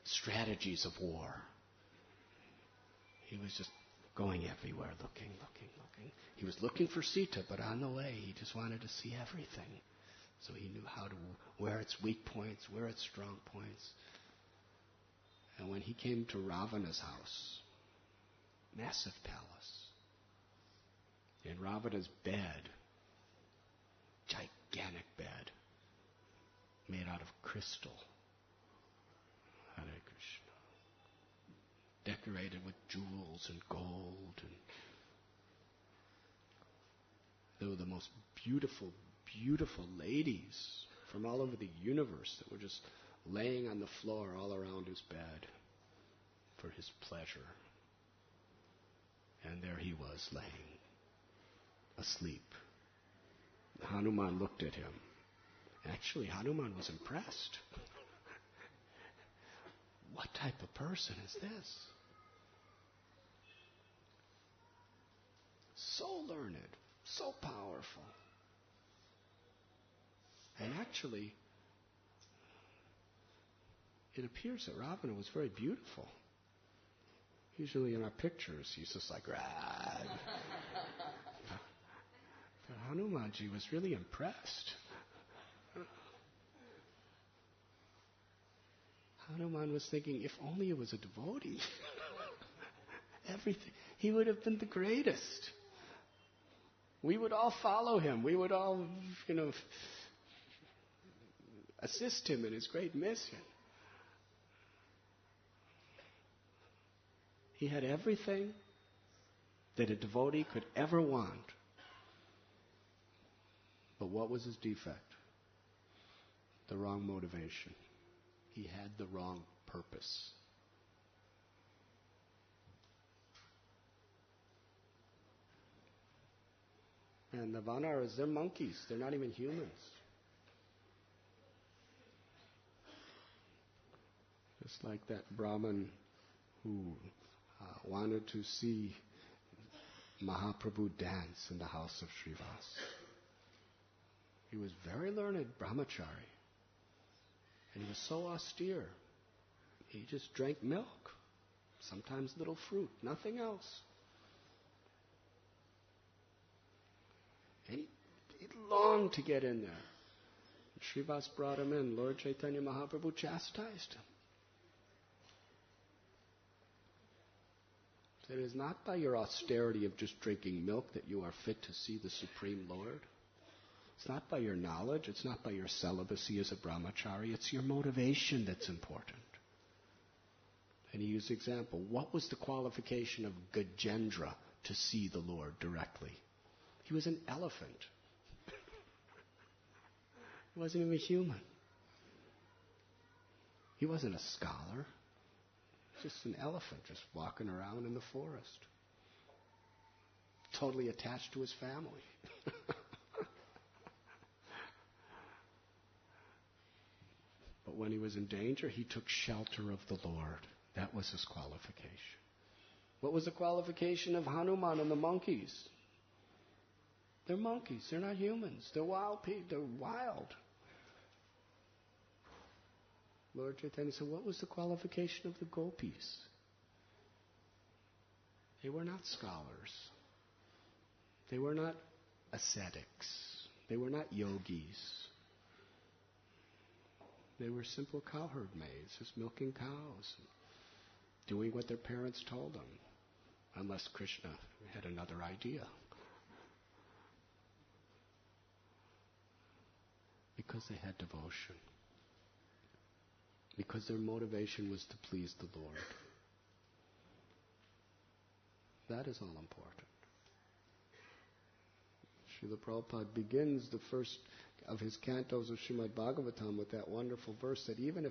strategies of war. He was just going everywhere, looking. He was looking for Sita, but on the way, he just wanted to see everything. So he knew where its weak points, where its strong points. And when he came to Ravana's house, massive palace, in Ravana's bed, gigantic bed, made out of crystal, Hare Krishna, decorated with jewels and gold, and there were the most beautiful, beautiful ladies from all over the universe that were just laying on the floor all around his bed for his pleasure. And there he was laying, asleep. Hanuman looked at him. Actually, Hanuman was impressed. What type of person is this? So learned, so powerful. And actually, it appears that Ravana was very beautiful. Usually in our pictures, he's just like, rah. But Hanumanji was really impressed. Hanuman was thinking, if only it was a devotee. Everything. He would have been the greatest. We would all follow him. We would all, assist him in his great mission. He had everything that a devotee could ever want. But what was his defect? The wrong motivation. He had the wrong purpose. And the Vanaras, they're monkeys. They're not even humans. Just like that Brahmin who wanted to see Mahaprabhu dance in the house of Srivas. He was very learned, brahmachari. And he was so austere. He just drank milk, sometimes little fruit, nothing else. And he longed to get in there. And Srivas brought him in. Lord Chaitanya Mahaprabhu chastised him. It is not by your austerity of just drinking milk that you are fit to see the Supreme Lord. It's not by your knowledge. It's not by your celibacy as a brahmachari. It's your motivation that's important. And he used the example. What was the qualification of Gajendra to see the Lord directly? He was an elephant. He wasn't even human. He wasn't a scholar. Just an elephant just walking around in the forest. Totally attached to his family. But when he was in danger, he took shelter of the Lord. That was his qualification. What was the qualification of Hanuman and the monkeys? They're monkeys. They're not humans. They're wild people. They're wild. Lord Chaitanya said, what was the qualification of the gopis? They were not scholars. They were not ascetics. They were not yogis. They were simple cowherd maids, just milking cows, and doing what their parents told them, unless Krishna had another idea. Because they had devotion. Because their motivation was to please the Lord. That is all important. Srila Prabhupada begins the first of his cantos of Srimad Bhagavatam with that wonderful verse that even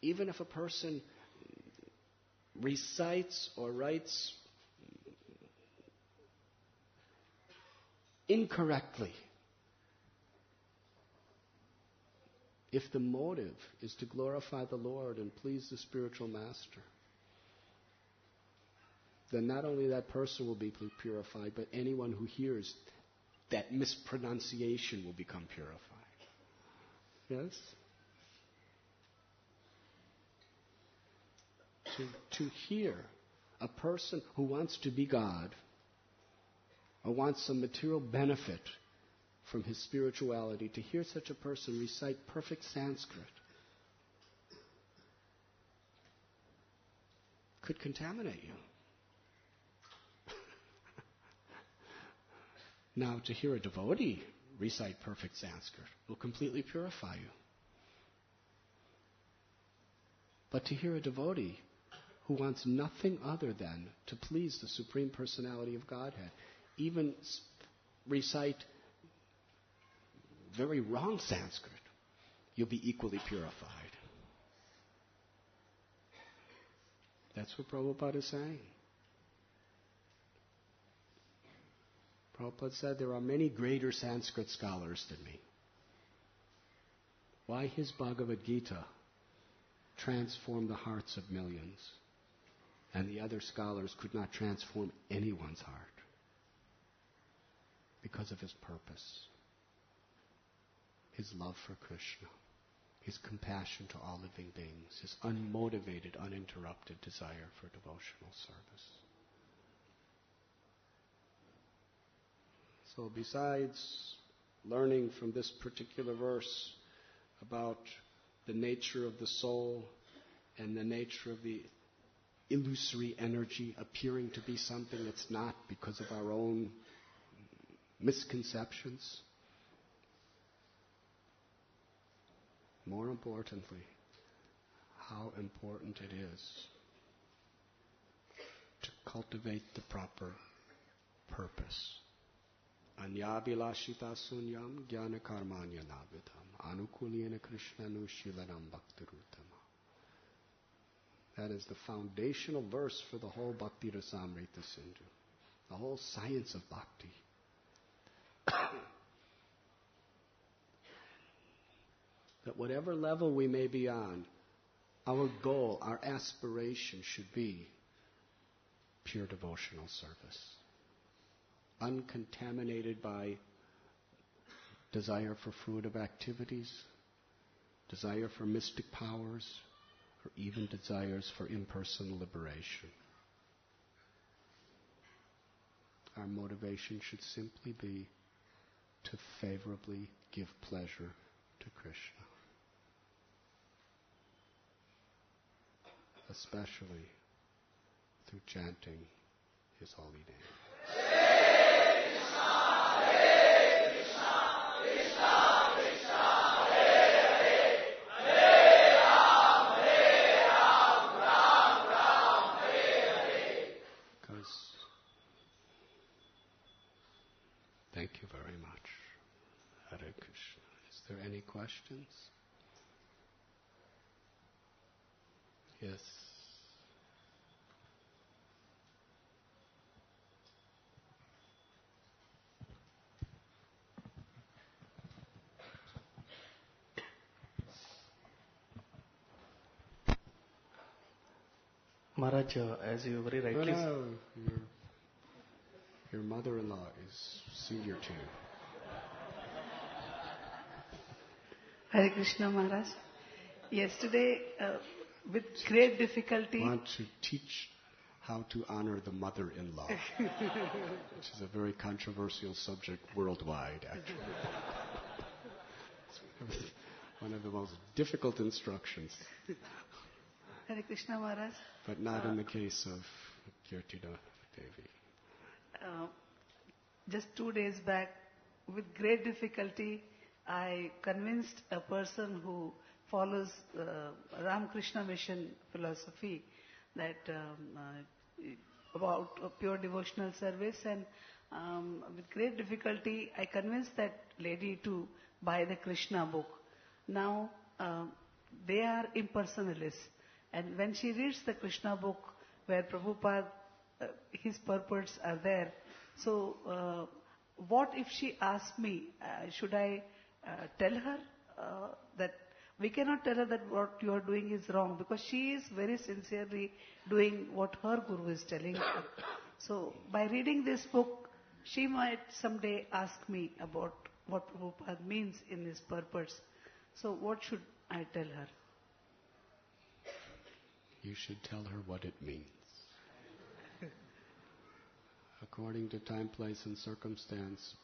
if a person recites or writes incorrectly, if the motive is to glorify the Lord and please the spiritual master, then not only that person will be purified, but anyone who hears that mispronunciation will become purified. Yes? To hear a person who wants to be God or wants some material benefit from his spirituality, to hear such a person recite perfect Sanskrit could contaminate you. Now, to hear a devotee recite perfect Sanskrit will completely purify you. But to hear a devotee who wants nothing other than to please the Supreme Personality of Godhead even recite very wrong Sanskrit, you'll be equally purified. That's what Prabhupada is saying. Prabhupada said there are many greater Sanskrit scholars than me. Why his Bhagavad Gita transformed the hearts of millions, and the other scholars could not transform anyone's heart? Because of his purpose, his love for Krishna, his compassion to all living beings, his unmotivated, uninterrupted desire for devotional service. So besides learning from this particular verse about the nature of the soul and the nature of the illusory energy appearing to be something it's not because of our own misconceptions, more importantly, how important it is to cultivate the proper purpose. Anyabhilashita sunyam jnana karmanya navidam anukulyena krishnanushilanam bhaktiruttama. That is the foundational verse for the whole Bhakti Rasamrita Sindhu, the whole science of bhakti. That whatever level we may be on, our goal, our aspiration should be pure devotional service, uncontaminated by desire for fruitive activities, desire for mystic powers, or even desires for impersonal liberation. Our motivation should simply be to favorably give pleasure to Krishna, especially through chanting his holy name. Thank you very much. Hare Krishna. Is there any questions? Yes. Maharaj, as you very rightly... No, your mother-in-law is senior to you. Hare Krishna Maharaj. Yesterday, with great difficulty... I want to teach how to honor the mother-in-law, which is a very controversial subject worldwide, actually. It's one of the most difficult instructions. Hare Krishna Maharaj. But not in the case of Kirtina Devi. Just 2 days back, with great difficulty, I convinced a person who follows Ramakrishna Mission philosophy that about pure devotional service, and with great difficulty, I convinced that lady to buy the Krishna book. Now, they are impersonalists, and when she reads the Krishna book, where Prabhupada, his purports are there, so what if she asks me, should I tell her that we cannot tell her that what you are doing is wrong, because she is very sincerely doing what her guru is telling her. So by reading this book, she might someday ask me about what Prabhupada means in his purpose. So what should I tell her? You should tell her what it means. According to time, place, and circumstance,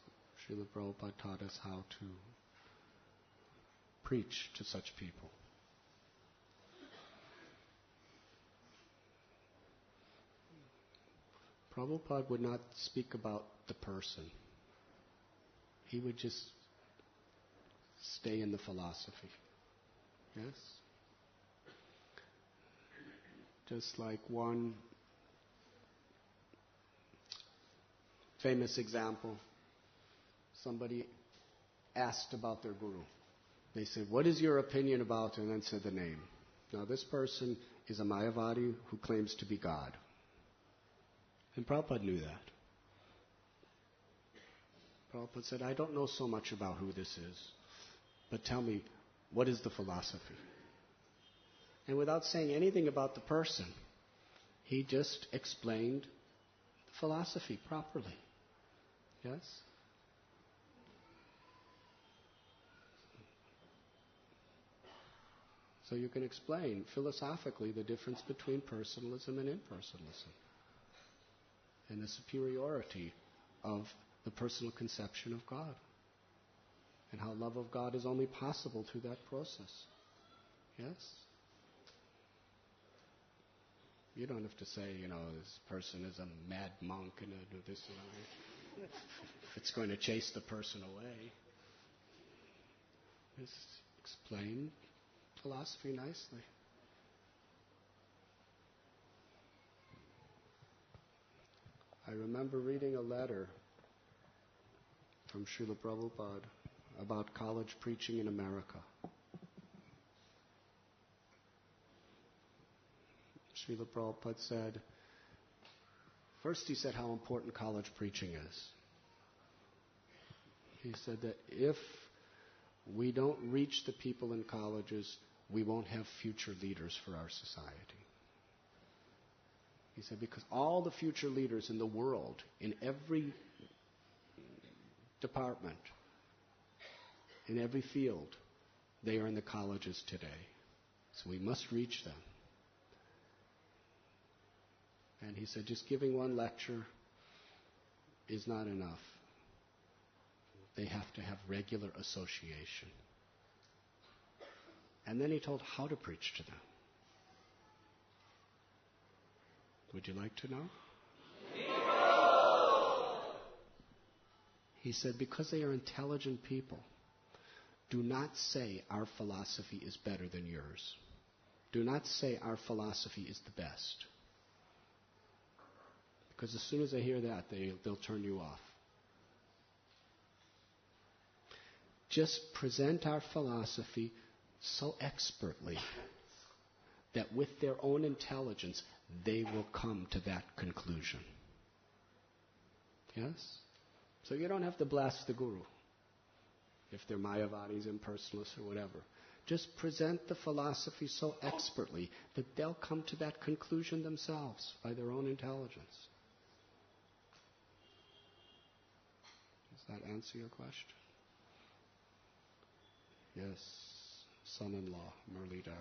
Srila Prabhupada taught us how to preach to such people. Prabhupada would not speak about the person. He would just stay in the philosophy. Yes? Just like one famous example, somebody asked about their guru. They said, what is your opinion about, and then said the name. Now this person is a Mayavadi who claims to be God. And Prabhupada knew that. Prabhupada said, I don't know so much about who this is, but tell me, what is the philosophy? And without saying anything about the person, he just explained the philosophy properly. Yes? So you can explain philosophically the difference between personalism and impersonalism, and the superiority of the personal conception of God, and how love of God is only possible through that process. Yes? You don't have to say, this person is a mad monk and this and that. If it's going to chase the person away, just explain philosophy nicely. I remember reading a letter from Srila Prabhupada about college preaching in America. Srila Prabhupada said, first he said how important college preaching is. He said that if we don't reach the people in colleges, we won't have future leaders for our society. He said, because all the future leaders in the world, in every department, in every field, they are in the colleges today. So we must reach them. And he said, just giving one lecture is not enough. They have to have regular association. And then he told how to preach to them. Would you like to know? He said, because they are intelligent people, do not say our philosophy is better than yours. Do not say our philosophy is the best. Because as soon as they hear that, they'll turn you off. Just present our philosophy so expertly that with their own intelligence, they will come to that conclusion. Yes? So you don't have to blast the guru, if they're Mayavadis, impersonalists, or whatever. Just present the philosophy so expertly that they'll come to that conclusion themselves by their own intelligence. Does that answer your question? Yes, son-in-law, Murlidhar.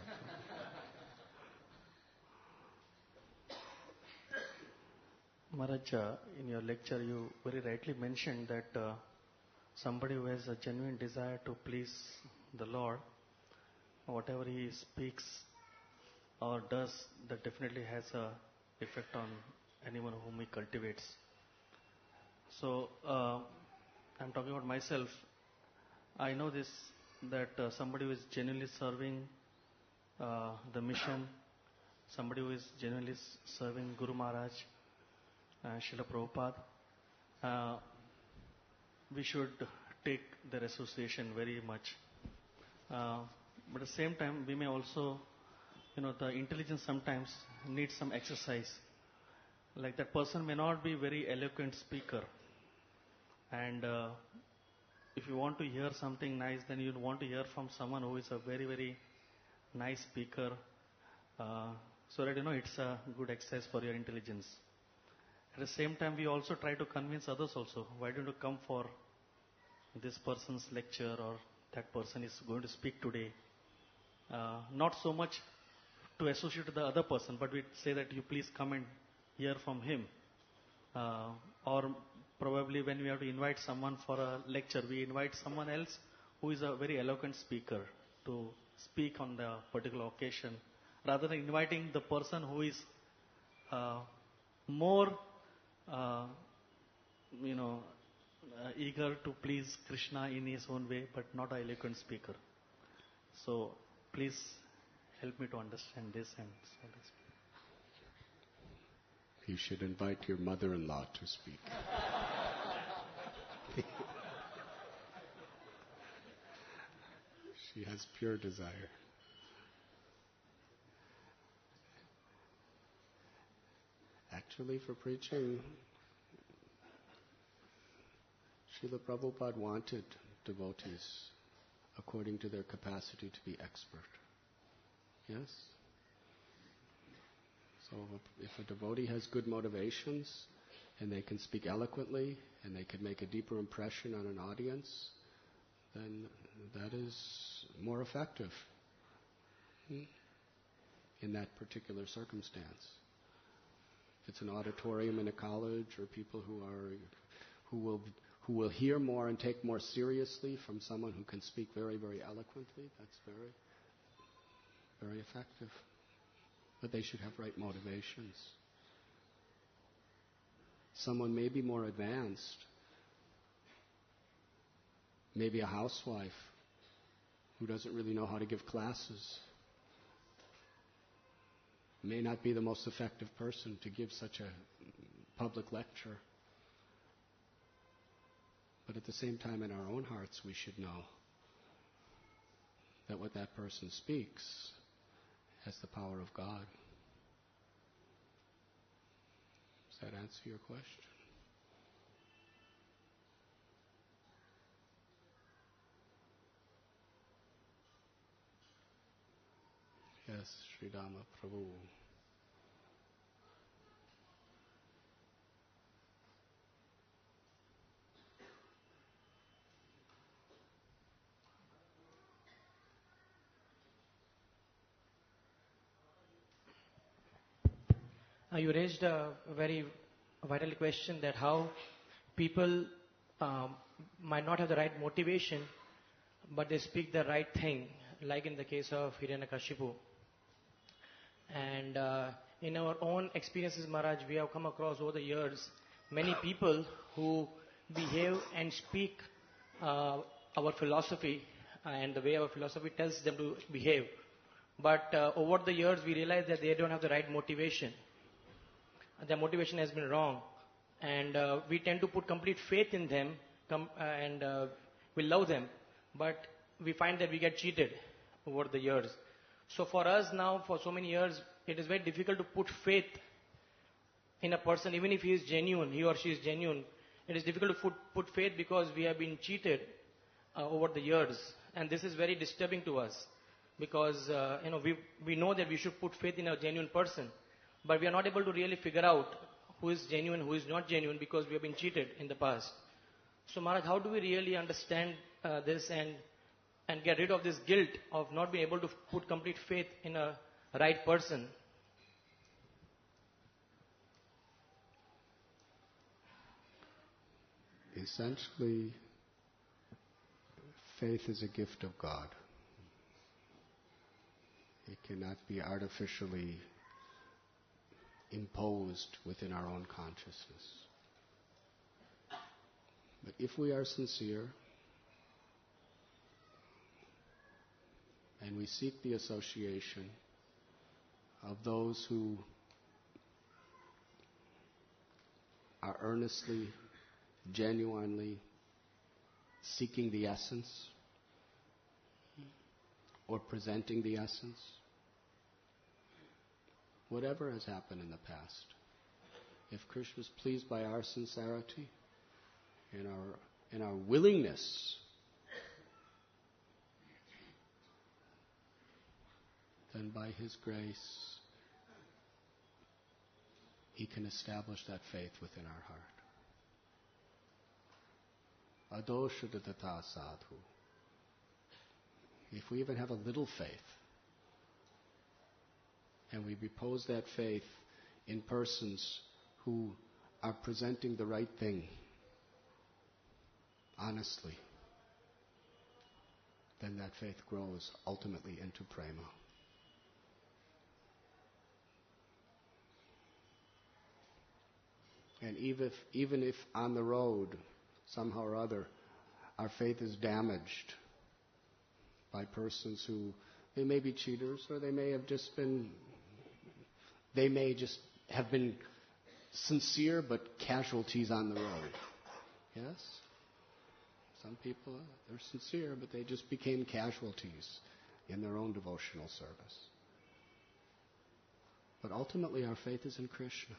Maharaj, in your lecture you very rightly mentioned that somebody who has a genuine desire to please the Lord, whatever he speaks or does, that definitely has a effect on anyone whom he cultivates. So I'm talking about myself. I know this, that somebody who is genuinely serving the mission, somebody who is genuinely serving Guru Maharaj, Srila Prabhupada, we should take their association very much. But at the same time, we may also, the intelligence sometimes needs some exercise. Like that person may not be very eloquent speaker. And if you want to hear something nice, then you want to hear from someone who is a very, very nice speaker. So that, it's a good exercise for your intelligence. At the same time, we also try to convince others also. Why don't you come for this person's lecture, or that person is going to speak today? Not so much to associate with the other person, but we say that you please come and hear from him. Or probably when we have to invite someone for a lecture, we invite someone else who is a very eloquent speaker to speak on the particular occasion, rather than inviting the person who is more eager to please Krishna in his own way, but not an eloquent speaker. So please help me to understand this and so this. You should invite your mother-in-law to speak. She has pure desire. Actually, for preaching, Srila Prabhupada wanted devotees according to their capacity to be expert. Yes? So if a devotee has good motivations, and they can speak eloquently, and they can make a deeper impression on an audience, then that is more effective in that particular circumstance. If it's an auditorium in a college, or people who will hear more and take more seriously from someone who can speak very, very eloquently, that's very, very effective. But they should have right motivations. Someone may be more advanced, maybe a housewife who doesn't really know how to give classes, may not be the most effective person to give such a public lecture. But at the same time, in our own hearts, we should know that what that person speaks has the power of God. Does that answer your question? Yes, Sri Dhamma Prabhu. You raised a very vital question, that how people might not have the right motivation, but they speak the right thing, like in the case of Hiranyakashipu. And in our own experiences, Maharaj, we have come across over the years many people who behave and speak our philosophy and the way our philosophy tells them to behave. But over the years, we realize that they don't have the right motivation. Their motivation has been wrong. And we tend to put complete faith in them and we love them. But we find that we get cheated over the years. So for us now, for so many years, it is very difficult to put faith in a person, even if he is genuine, he or she is genuine. It is difficult to put faith because we have been cheated over the years. And this is very disturbing to us because we know that we should put faith in a genuine person. But we are not able to really figure out who is genuine, who is not genuine, because we have been cheated in the past. So Maharaj, how do we really understand this and get rid of this guilt of not being able to put complete faith in a right person? Essentially, faith is a gift of God. It cannot be artificially imposed within our own consciousness. But if we are sincere, and we seek the association of those who are earnestly, genuinely seeking the essence or presenting the essence, whatever has happened in the past, if Krishna is pleased by our sincerity and our willingness, then by His grace, He can establish that faith within our heart. Adoshadata sadhu. If we even have a little faith, and we repose that faith in persons who are presenting the right thing, honestly, then that faith grows ultimately into prema. And even if on the road, somehow or other, our faith is damaged by persons who, they may be cheaters, or they may just have been sincere but casualties on the road. Yes? Some people, they're sincere, but they just became casualties in their own devotional service. But ultimately our faith is in Krishna.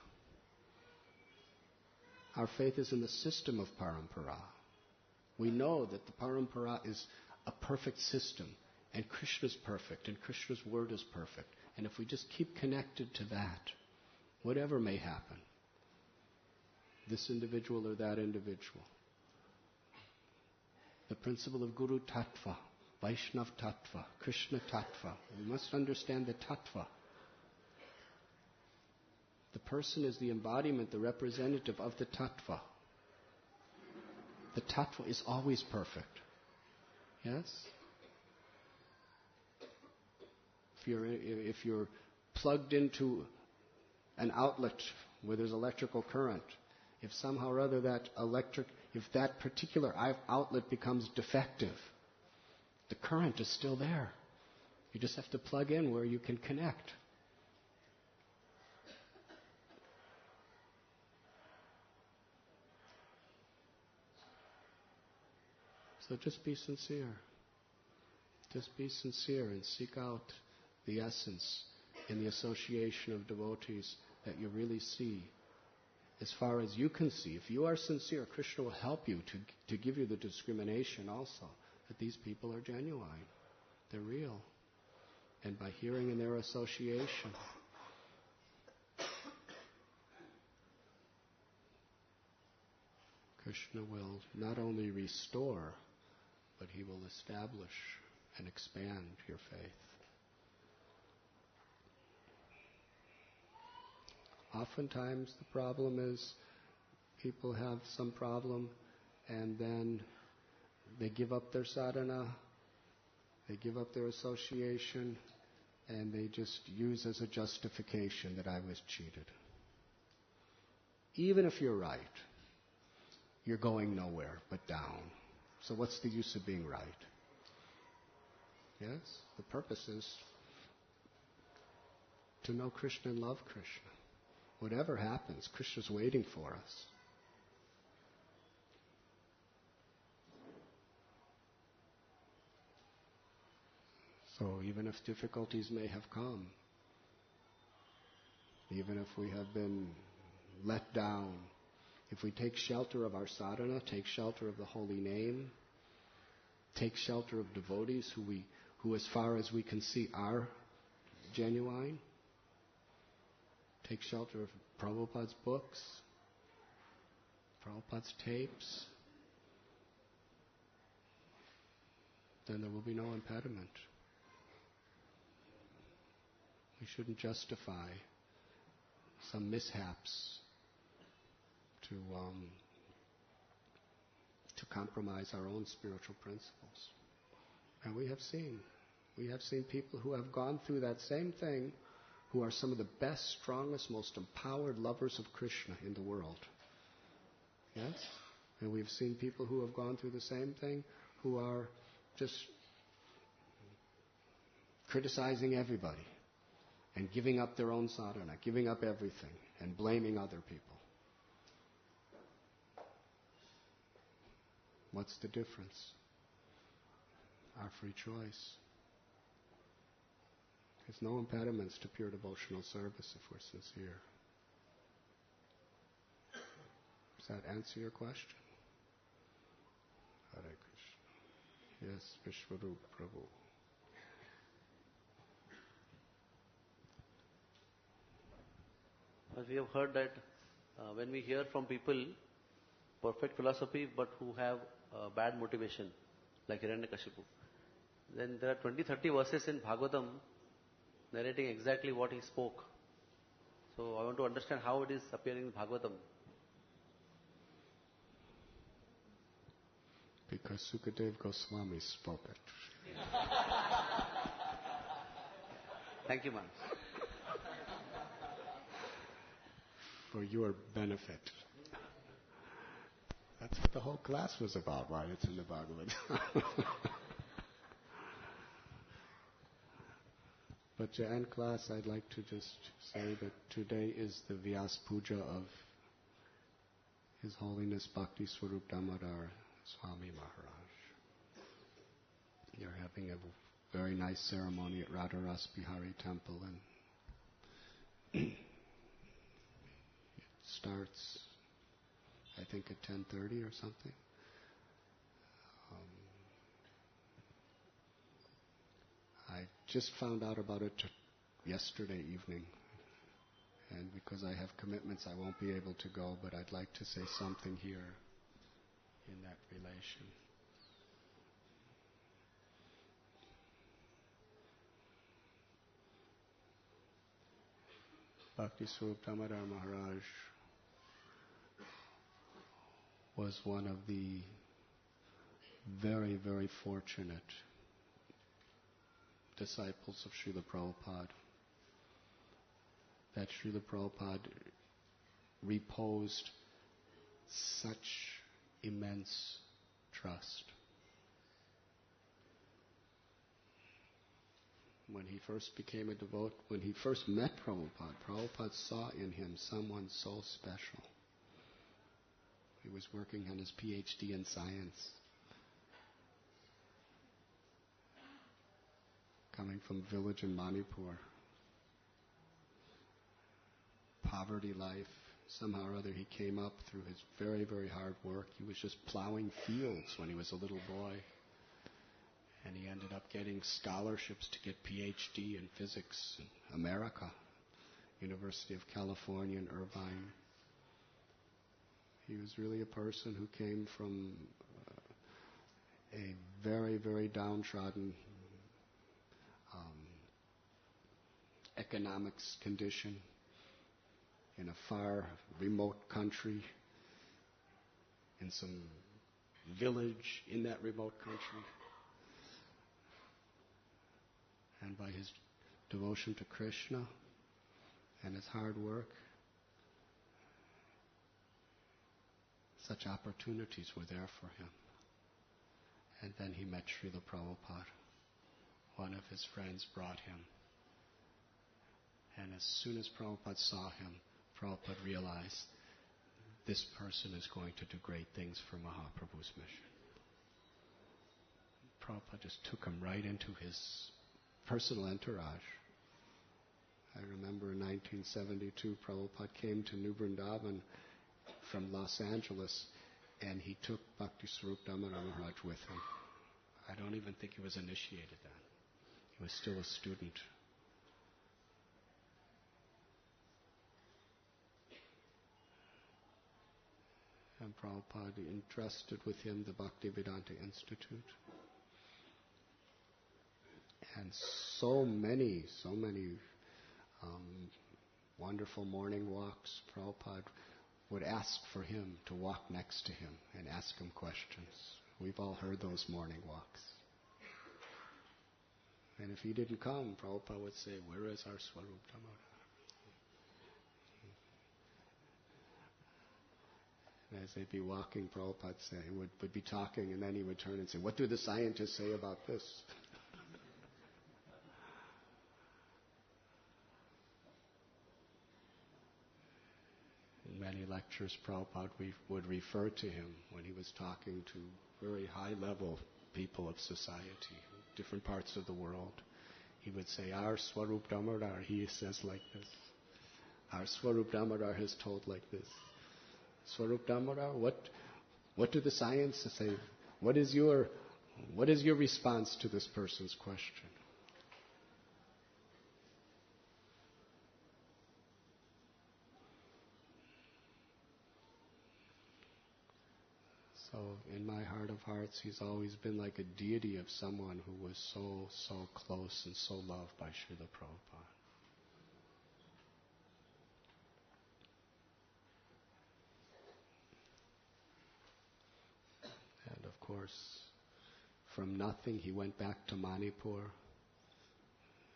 Our faith is in the system of parampara. We know that the parampara is a perfect system, and Krishna's perfect, and Krishna's word is perfect. And if we just keep connected to that, whatever may happen, this individual or that individual, the principle of Guru Tattva, Vaishnav Tattva, Krishna Tattva, we must understand the Tattva. The person is the embodiment, the representative of the Tattva. The Tattva is always perfect. Yes? If you're plugged into an outlet where there's electrical current, if somehow or other if that particular outlet becomes defective, the current is still there. You just have to plug in where you can connect. So just be sincere. Just be sincere and seek out the essence in the association of devotees that you really see. As far as you can see, if you are sincere, Krishna will help you to give you the discrimination also, that these people are genuine. They're real. And by hearing in their association, Krishna will not only restore, but He will establish and expand your faith. Oftentimes the problem is people have some problem and then they give up their sadhana, they give up their association, and they just use as a justification that I was cheated. Even if you're right, you're going nowhere but down. So what's the use of being right? Yes? The purpose is to know Krishna and love Krishna. Whatever happens, Krishna's waiting for us. So even if difficulties may have come, even if we have been let down, if we take shelter of our sadhana, take shelter of the holy name, take shelter of devotees who as far as we can see are genuine, take shelter of Prabhupada's books, Prabhupada's tapes, then there will be no impediment. We shouldn't justify some mishaps to compromise our own spiritual principles. And we have seen people who have gone through that same thing, who are some of the best, strongest, most empowered lovers of Krishna in the world. Yes? And we've seen people who have gone through the same thing who are just criticizing everybody and giving up their own sadhana, giving up everything and blaming other people. What's the difference? Our free choice. There's no impediments to pure devotional service if we're sincere. Does that answer your question? Hare Krishna. Yes, Vishwarup Prabhu. As we have heard that when we hear from people perfect philosophy but who have bad motivation, like Hiranyakashipu, then there are 20-30 verses in Bhagavatam narrating exactly what he spoke. So I want to understand how it is appearing in Bhagavatam. Because Sukadev Goswami spoke it. Thank you, man. For your benefit. That's what the whole class was about, why it's in the Bhagavatam. But to end class, I'd like to just say that today is the Vyas Puja of His Holiness Bhakti Swarup Damodar Swami Maharaj. You're having a very nice ceremony at Radharas Bihari Temple, and it starts, I think, at 10:30 or something. I just found out about it yesterday evening, and because I have commitments, I won't be able to go, but I'd like to say something here in that relation. Bhakti Swarup Damodar Maharaj was one of the very, very fortunate disciples of Srila Prabhupada. That Srila Prabhupada reposed such immense trust. When he first became a devotee, when he first met Prabhupada, Prabhupada saw in him someone so special. He was working on his PhD in science. Coming from a village in Manipur. Poverty life. Somehow or other he came up through his very, very hard work. He was just plowing fields when he was a little boy. And he ended up getting scholarships to get PhD in physics in America. University of California in Irvine. He was really a person who came from a very, very downtrodden economics condition in a far remote country, in some village in that remote country. And by his devotion to Krishna and his hard work, such opportunities were there for him. And then he met Srila Prabhupada. One of his friends brought him. And as soon as Prabhupada saw him, Prabhupada realized this person is going to do great things for Mahaprabhu's mission. Prabhupada just took him right into his personal entourage. I remember in 1972, Prabhupada came to New Vrindavan from Los Angeles, and he took Bhakti Swarup Damodar Maharaj with him. I don't even think he was initiated then. He was still a student. And Prabhupada entrusted with him the Bhaktivedanta Institute. And so many wonderful morning walks. Prabhupada would ask for him to walk next to him and ask him questions. We've all heard those morning walks. And if he didn't come, Prabhupada would say, "Where is our Swarup Damodar?" as they'd be walking, Prabhupada would be talking, and then he would turn and say, "What do the scientists say about this?" In many lectures, Prabhupada would refer to him when he was talking to very high-level people of society, different parts of the world. He would say, "Our Swarup Damodar," he says like this. "Our Swarup Damodar has told like this." Swarup Damodar, what do the scientists say? What is your response to this person's question? So in my heart of hearts, he's always been like a deity of someone who was so close and so loved by Srila Prabhupada. And of course, from nothing he went back to Manipur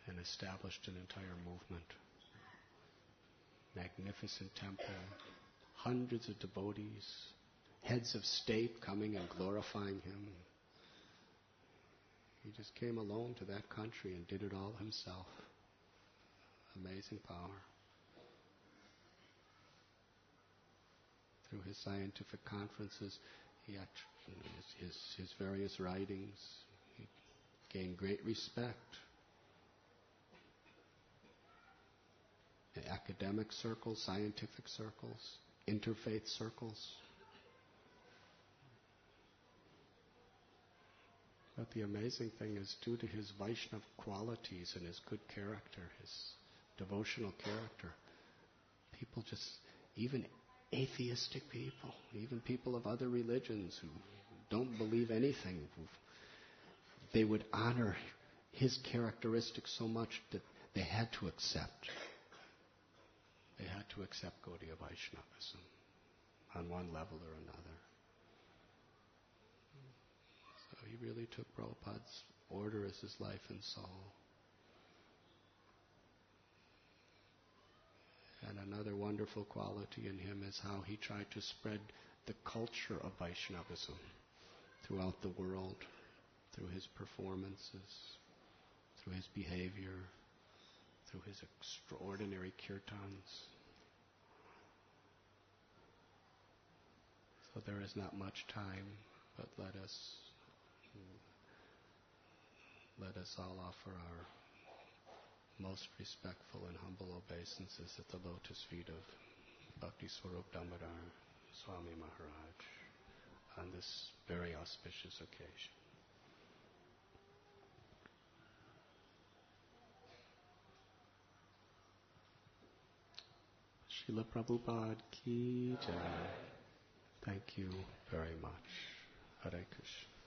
and established an entire movement. Magnificent temple, hundreds of devotees, heads of state coming and glorifying him. He just came alone to that country and did it all himself. Amazing power. Through his scientific conferences, his various writings, he gained great respect. In academic circles, scientific circles, interfaith circles. But the amazing thing is, due to his Vaishnava qualities and his good character, his devotional character, people just, even atheistic people, even people of other religions who don't believe anything, they would honor his characteristics so much that they had to accept. They had to accept Gaudiya Vaishnavism on one level or another. So he really took Prabhupada's order as his life and soul. And another wonderful quality in him is how he tried to spread the culture of Vaishnavism throughout the world, through his performances, through his behavior, through his extraordinary kirtans. So there is not much time, but let us all offer our most respectful and humble obeisances at the lotus feet of Bhakti Swarup Damodar Swami Maharaj on this very auspicious occasion. Srila Prabhupada ki jai. Thank you very much. Hare Krishna.